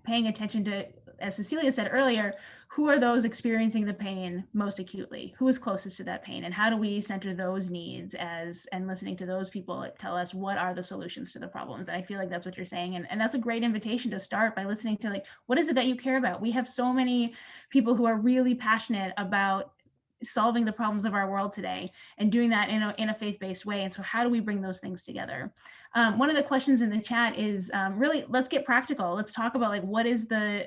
paying attention to, as Cecilia said earlier, who are those experiencing the pain most acutely? Who is closest to that pain? And how do we center those needs and listening to those people tell us what are the solutions to the problems? And I feel like that's what you're saying. And that's a great invitation to start by listening to like, what is it that you care about? We have so many people who are really passionate about solving the problems of our world today and doing that in a faith-based way. And so how do we bring those things together? One of the questions in the chat is really, let's get practical. Let's talk about like,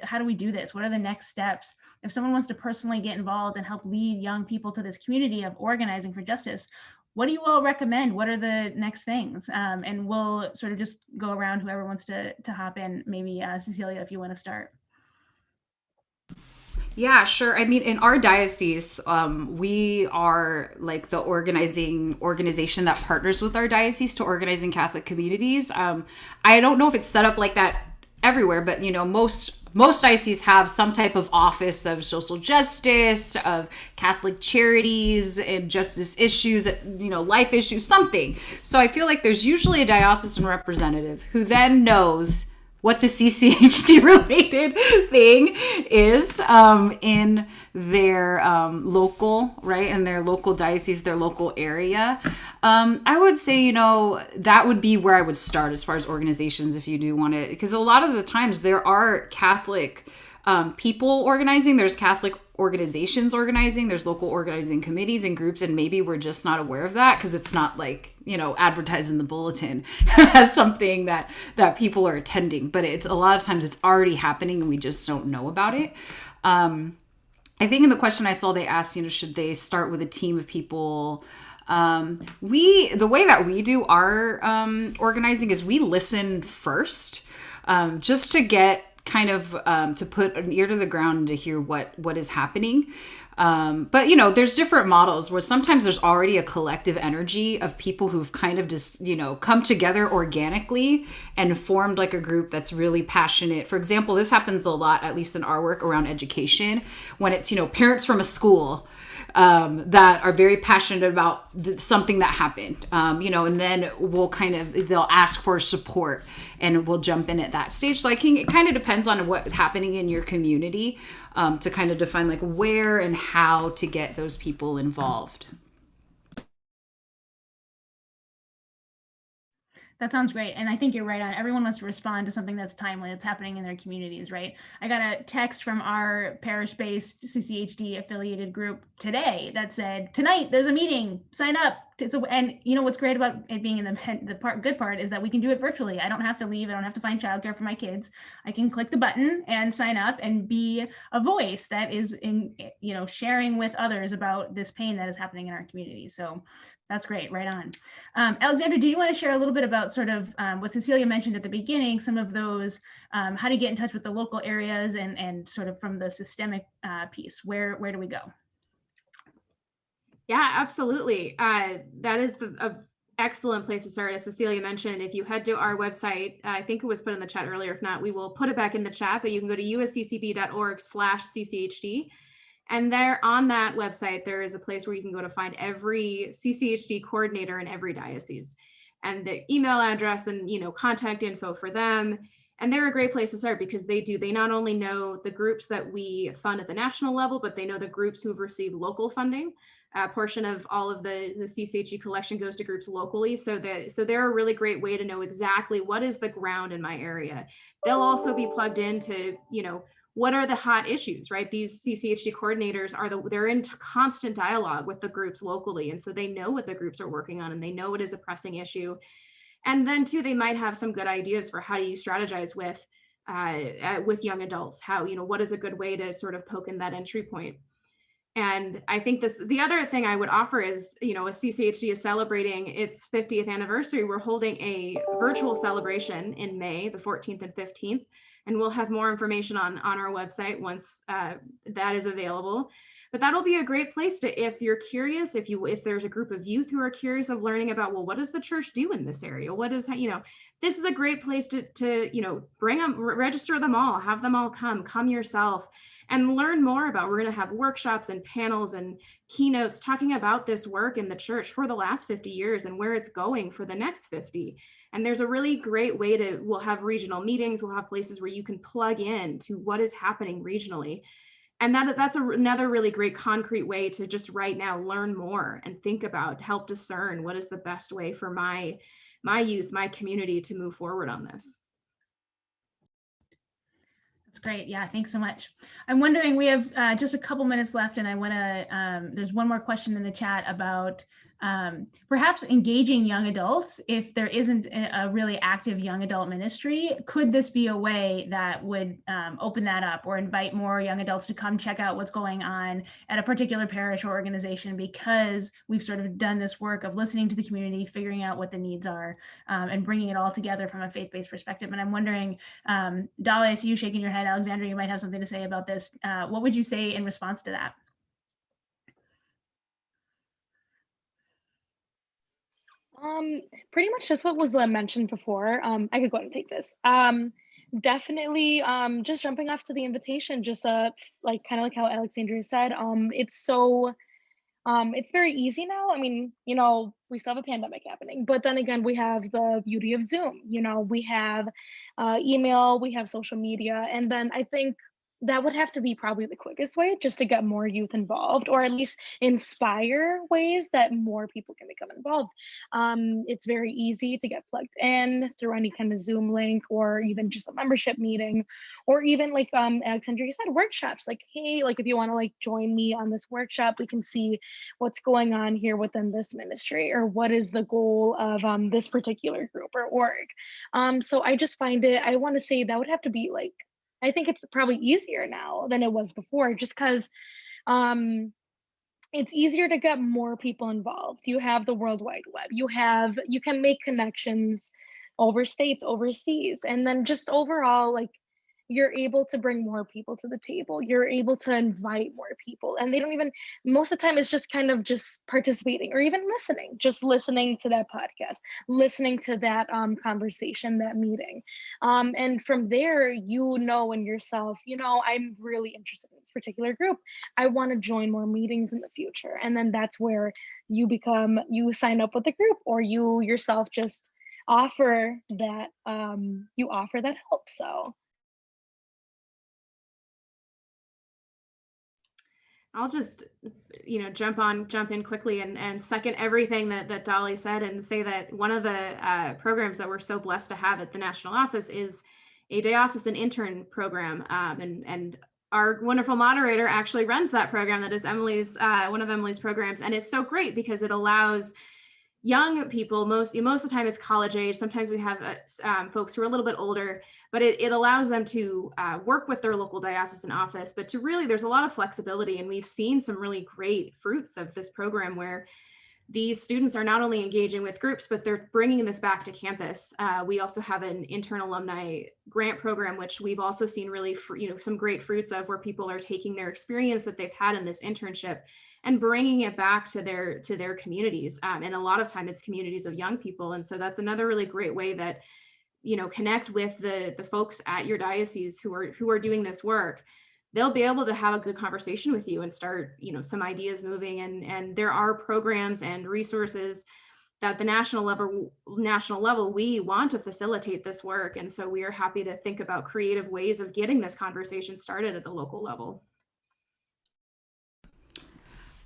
how do we do this? What are the next steps? If someone wants to personally get involved and help lead young people to this community of organizing for justice, what do you all recommend? What are the next things? And we'll sort of just go around, whoever wants to hop in. Maybe Cecilia, if you want to start. Yeah, sure. I mean, in our diocese, we are like the organization that partners with our diocese to organize in Catholic communities. I don't know if it's set up like that everywhere, but most dioceses have some type of office of social justice, of Catholic charities and justice issues, life issues, something. So I feel like there's usually a diocesan representative who then knows what the CCHD related thing is in their local, right? In their local diocese, their local area. I would say, that would be where I would start as far as organizations, if you do want to, because a lot of the times there are Catholic people organizing, there's Catholic organizations organizing, there's local organizing committees and groups, and maybe we're just not aware of that because it's not like, advertised in the bulletin as something that people are attending, but it's a lot of times it's already happening and we just don't know about it. I think in the question I saw, they asked, should they start with a team of people? The way that we do our organizing is we listen first, just to get kind of to put an ear to the ground and to hear what is happening. But there's different models where sometimes there's already a collective energy of people who've kind of just, come together organically and formed like a group that's really passionate. For example, this happens a lot, at least in our work around education, when it's, parents from a school that are very passionate about something that happened, and then they'll ask for support and we'll jump in at that stage. So it kind of depends on what's happening in your community to kind of define like where and how to get those people involved. That sounds great. And I think you're right on. Everyone wants to respond to something that's timely, that's happening in their communities, right? I got a text from our parish-based CCHD affiliated group today that said, tonight there's a meeting, sign up. And what's great about it being in the good part is that we can do it virtually. I don't have to leave. I don't have to find childcare for my kids. I can click the button and sign up and be a voice that is sharing with others about this pain that is happening in our community. So that's great. Right on. Alexandra, do you want to share a little bit about sort of what Cecilia mentioned at the beginning, some of those, how to get in touch with the local areas and sort of from the systemic piece, where do we go? Yeah, absolutely. That is an excellent place to start. As Cecilia mentioned, if you head to our website, I think it was put in the chat earlier. If not, we will put it back in the chat, but you can go to usccb.org/CCHD. And there on that website, there is a place where you can go to find every CCHD coordinator in every diocese. and the email address and, contact info for them. And they're a great place to start because they not only know the groups that we fund at the national level, but they know the groups who've received local funding. A portion of all of the CCHD collection goes to groups locally. So they're a really great way to know exactly what is the ground in my area. They'll also be plugged into, what are the hot issues, right? These CCHD coordinators they're in constant dialogue with the groups locally. And so they know what the groups are working on and they know what is a pressing issue. And then too, they might have some good ideas for how do you strategize with young adults, how, what is a good way to sort of poke in that entry point. And I think the other thing I would offer is, a CCHD is celebrating its 50th anniversary. We're holding a virtual celebration in May, the 14th and 15th, and we'll have more information on our website once that is available. But that'll be a great place to, if you're curious, if there's a group of youth who are curious of learning about, well, what does the church do in this area? What is, this is a great place to bring them, register them all, have them all come yourself and learn more about. We're going to have workshops and panels and keynotes talking about this work in the church for the last 50 years and where it's going for the next 50. And there's a really great way we'll have regional meetings. We'll have places where you can plug in to what is happening regionally. And that's another really great concrete way to just right now learn more and think about, help discern what is the best way for my youth, my community to move forward on this. That's great. Yeah, thanks so much. I'm wondering, we have just a couple minutes left, and I want to, there's one more question in the chat about perhaps engaging young adults. If there isn't a really active young adult ministry, could this be a way that would open that up or invite more young adults to come check out what's going on at a particular parish or organization, because we've sort of done this work of listening to the community, figuring out what the needs are, and bringing it all together from a faith-based perspective. And I'm wondering, Dolly, I see you shaking your head. Alexandra, you might have something to say about this. What would you say in response to that? Pretty much just what was mentioned before. I could go ahead and take this. Definitely, just jumping off to the invitation, just like kind of like how Alexandra said, it's very easy now. I mean, we still have a pandemic happening, but then again, we have the beauty of Zoom. We have email, we have social media, and then I think that would have to be probably the quickest way just to get more youth involved, or at least inspire ways that more people can become involved. It's very easy to get plugged in through any kind of Zoom link, or even just a membership meeting, or even like Alexandra said, workshops. Like, hey, like if you want to like join me on this workshop, we can see what's going on here within this ministry, or what is the goal of this particular group or org. So I just find I want to say that would have to be like, I think it's probably easier now than it was before, just because it's easier to get more people involved. You have the World Wide Web. You can make connections over states, overseas, and then just overall, like, you're able to bring more people to the table. You're able to invite more people, and they don't even, most of the time it's just kind of just participating or even listening, just listening to that podcast, listening to that conversation, that meeting. And from there, in yourself, I'm really interested in this particular group. I want to join more meetings in the future. And then that's where you sign up with the group, or you yourself just offer that, help. So I'll just, jump in quickly and second everything that Dolly said, and say that one of the programs that we're so blessed to have at the national office is a diocesan intern program. And our wonderful moderator actually runs that program. That is one of Emily's programs. And it's so great because it allows young people, most of the time it's college age. Sometimes we have folks who are a little bit older, but it allows them to work with their local diocesan office, but there's a lot of flexibility. And we've seen some really great fruits of this program where these students are not only engaging with groups, but they're bringing this back to campus. We also have an intern alumni grant program, which we've also seen really, some great fruits of, where people are taking their experience that they've had in this internship and bringing it back to their communities. And a lot of time it's communities of young people. And so that's another really great way that, connect with the folks at your diocese who are doing this work. They'll be able to have a good conversation with you and start, some ideas moving. And there are programs and resources that the national level, we want to facilitate this work. And so we are happy to think about creative ways of getting this conversation started at the local level.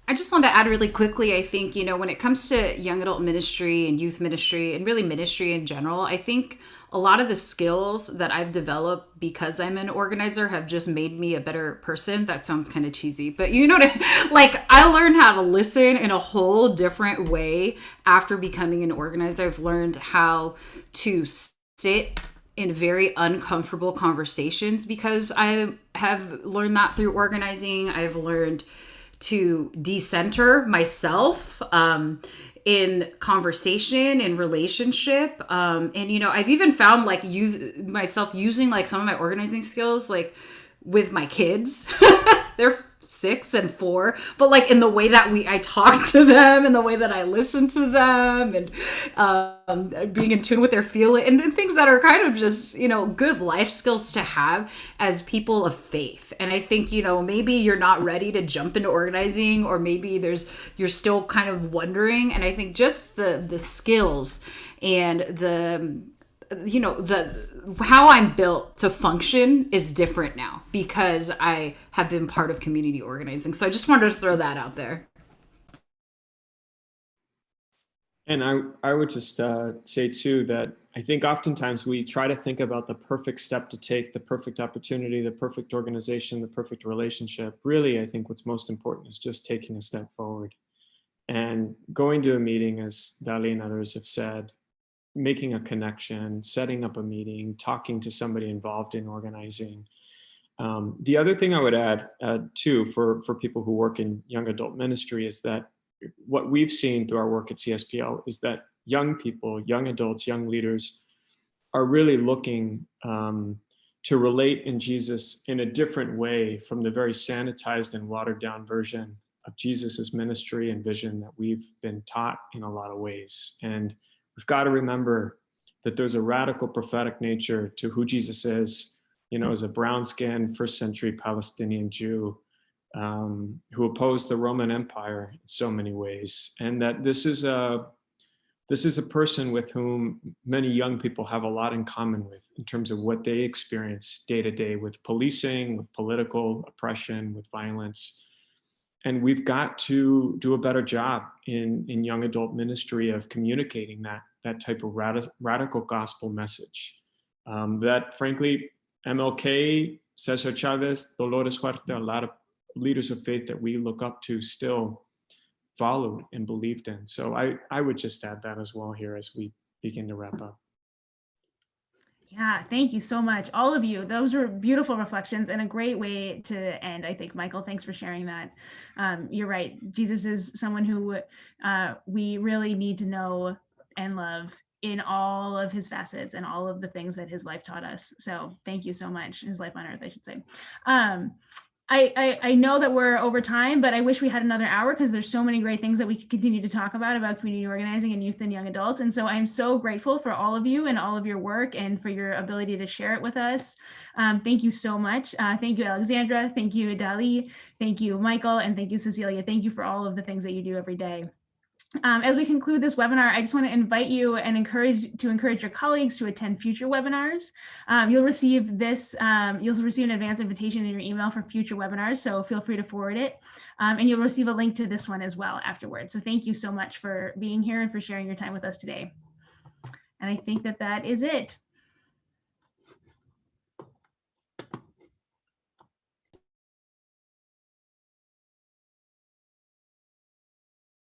I just want to add really quickly, I think, when it comes to young adult ministry and youth ministry and really ministry in general, I think a lot of the skills that I've developed because I'm an organizer have just made me a better person. That sounds kind of cheesy, but I learned how to listen in a whole different way after becoming an organizer. I've learned how to sit in very uncomfortable conversations because I have learned that through organizing. I've learned to decenter myself in conversation and relationship. And I've even found myself using some of my organizing skills with my kids. They're 6 and 4, but in the way that I talk to them and the way that I listen to them and being in tune with their feeling and things that are kind of just, good life skills to have as people of faith. And I think, maybe you're not ready to jump into organizing, or maybe you're still kind of wondering. And I think just the skills and the how I'm built to function is different now because I have been part of community organizing. So I just wanted to throw that out there. And I would just say too that I think oftentimes we try to think about the perfect step to take, the perfect opportunity, the perfect organization, the perfect relationship. Really, I think what's most important is just taking a step forward and going to a meeting, as Dali and others have said, making a connection, setting up a meeting, talking to somebody involved in organizing. The other thing I would add too for people who work in young adult ministry is that what we've seen through our work at CSPL is that young people, young adults, young leaders are really looking to relate in Jesus in a different way from the very sanitized and watered down version of Jesus's ministry and vision that we've been taught in a lot of ways. And we've got to remember that there's a radical prophetic nature to who Jesus is, as a brown-skinned first century Palestinian Jew who opposed the Roman Empire in so many ways. And that this is a person with whom many young people have a lot in common with in terms of what they experience day to day with policing, with political oppression, with violence. And we've got to do a better job in young adult ministry of communicating that type of radical gospel message. That frankly, MLK, Cesar Chavez, Dolores Huerta, a lot of leaders of faith that we look up to still followed and believed in. So I would just add that as well here as we begin to wrap up. Yeah, thank you so much, all of you. Those were beautiful reflections and a great way to end, I think. Michael, thanks for sharing that. You're right. Jesus is someone who we really need to know and love in all of his facets and all of the things that his life taught us. So thank you so much. His life on earth, I should say. I know that we're over time, but I wish we had another hour because there's so many great things that we could continue to talk about community organizing and youth and young adults. And so I'm so grateful for all of you and all of your work and for your ability to share it with us. Thank you so much. Thank you, Alexandra. Thank you, Dali. Thank you, Michael. And thank you, Cecilia. Thank you for all of the things that you do every day. As we conclude this webinar, I just want to invite you and encourage your colleagues to attend future webinars. You'll receive an advance invitation in your email for future webinars, so feel free to forward it. And you'll receive a link to this one as well afterwards. So thank you so much for being here and for sharing your time with us today. And I think that is it.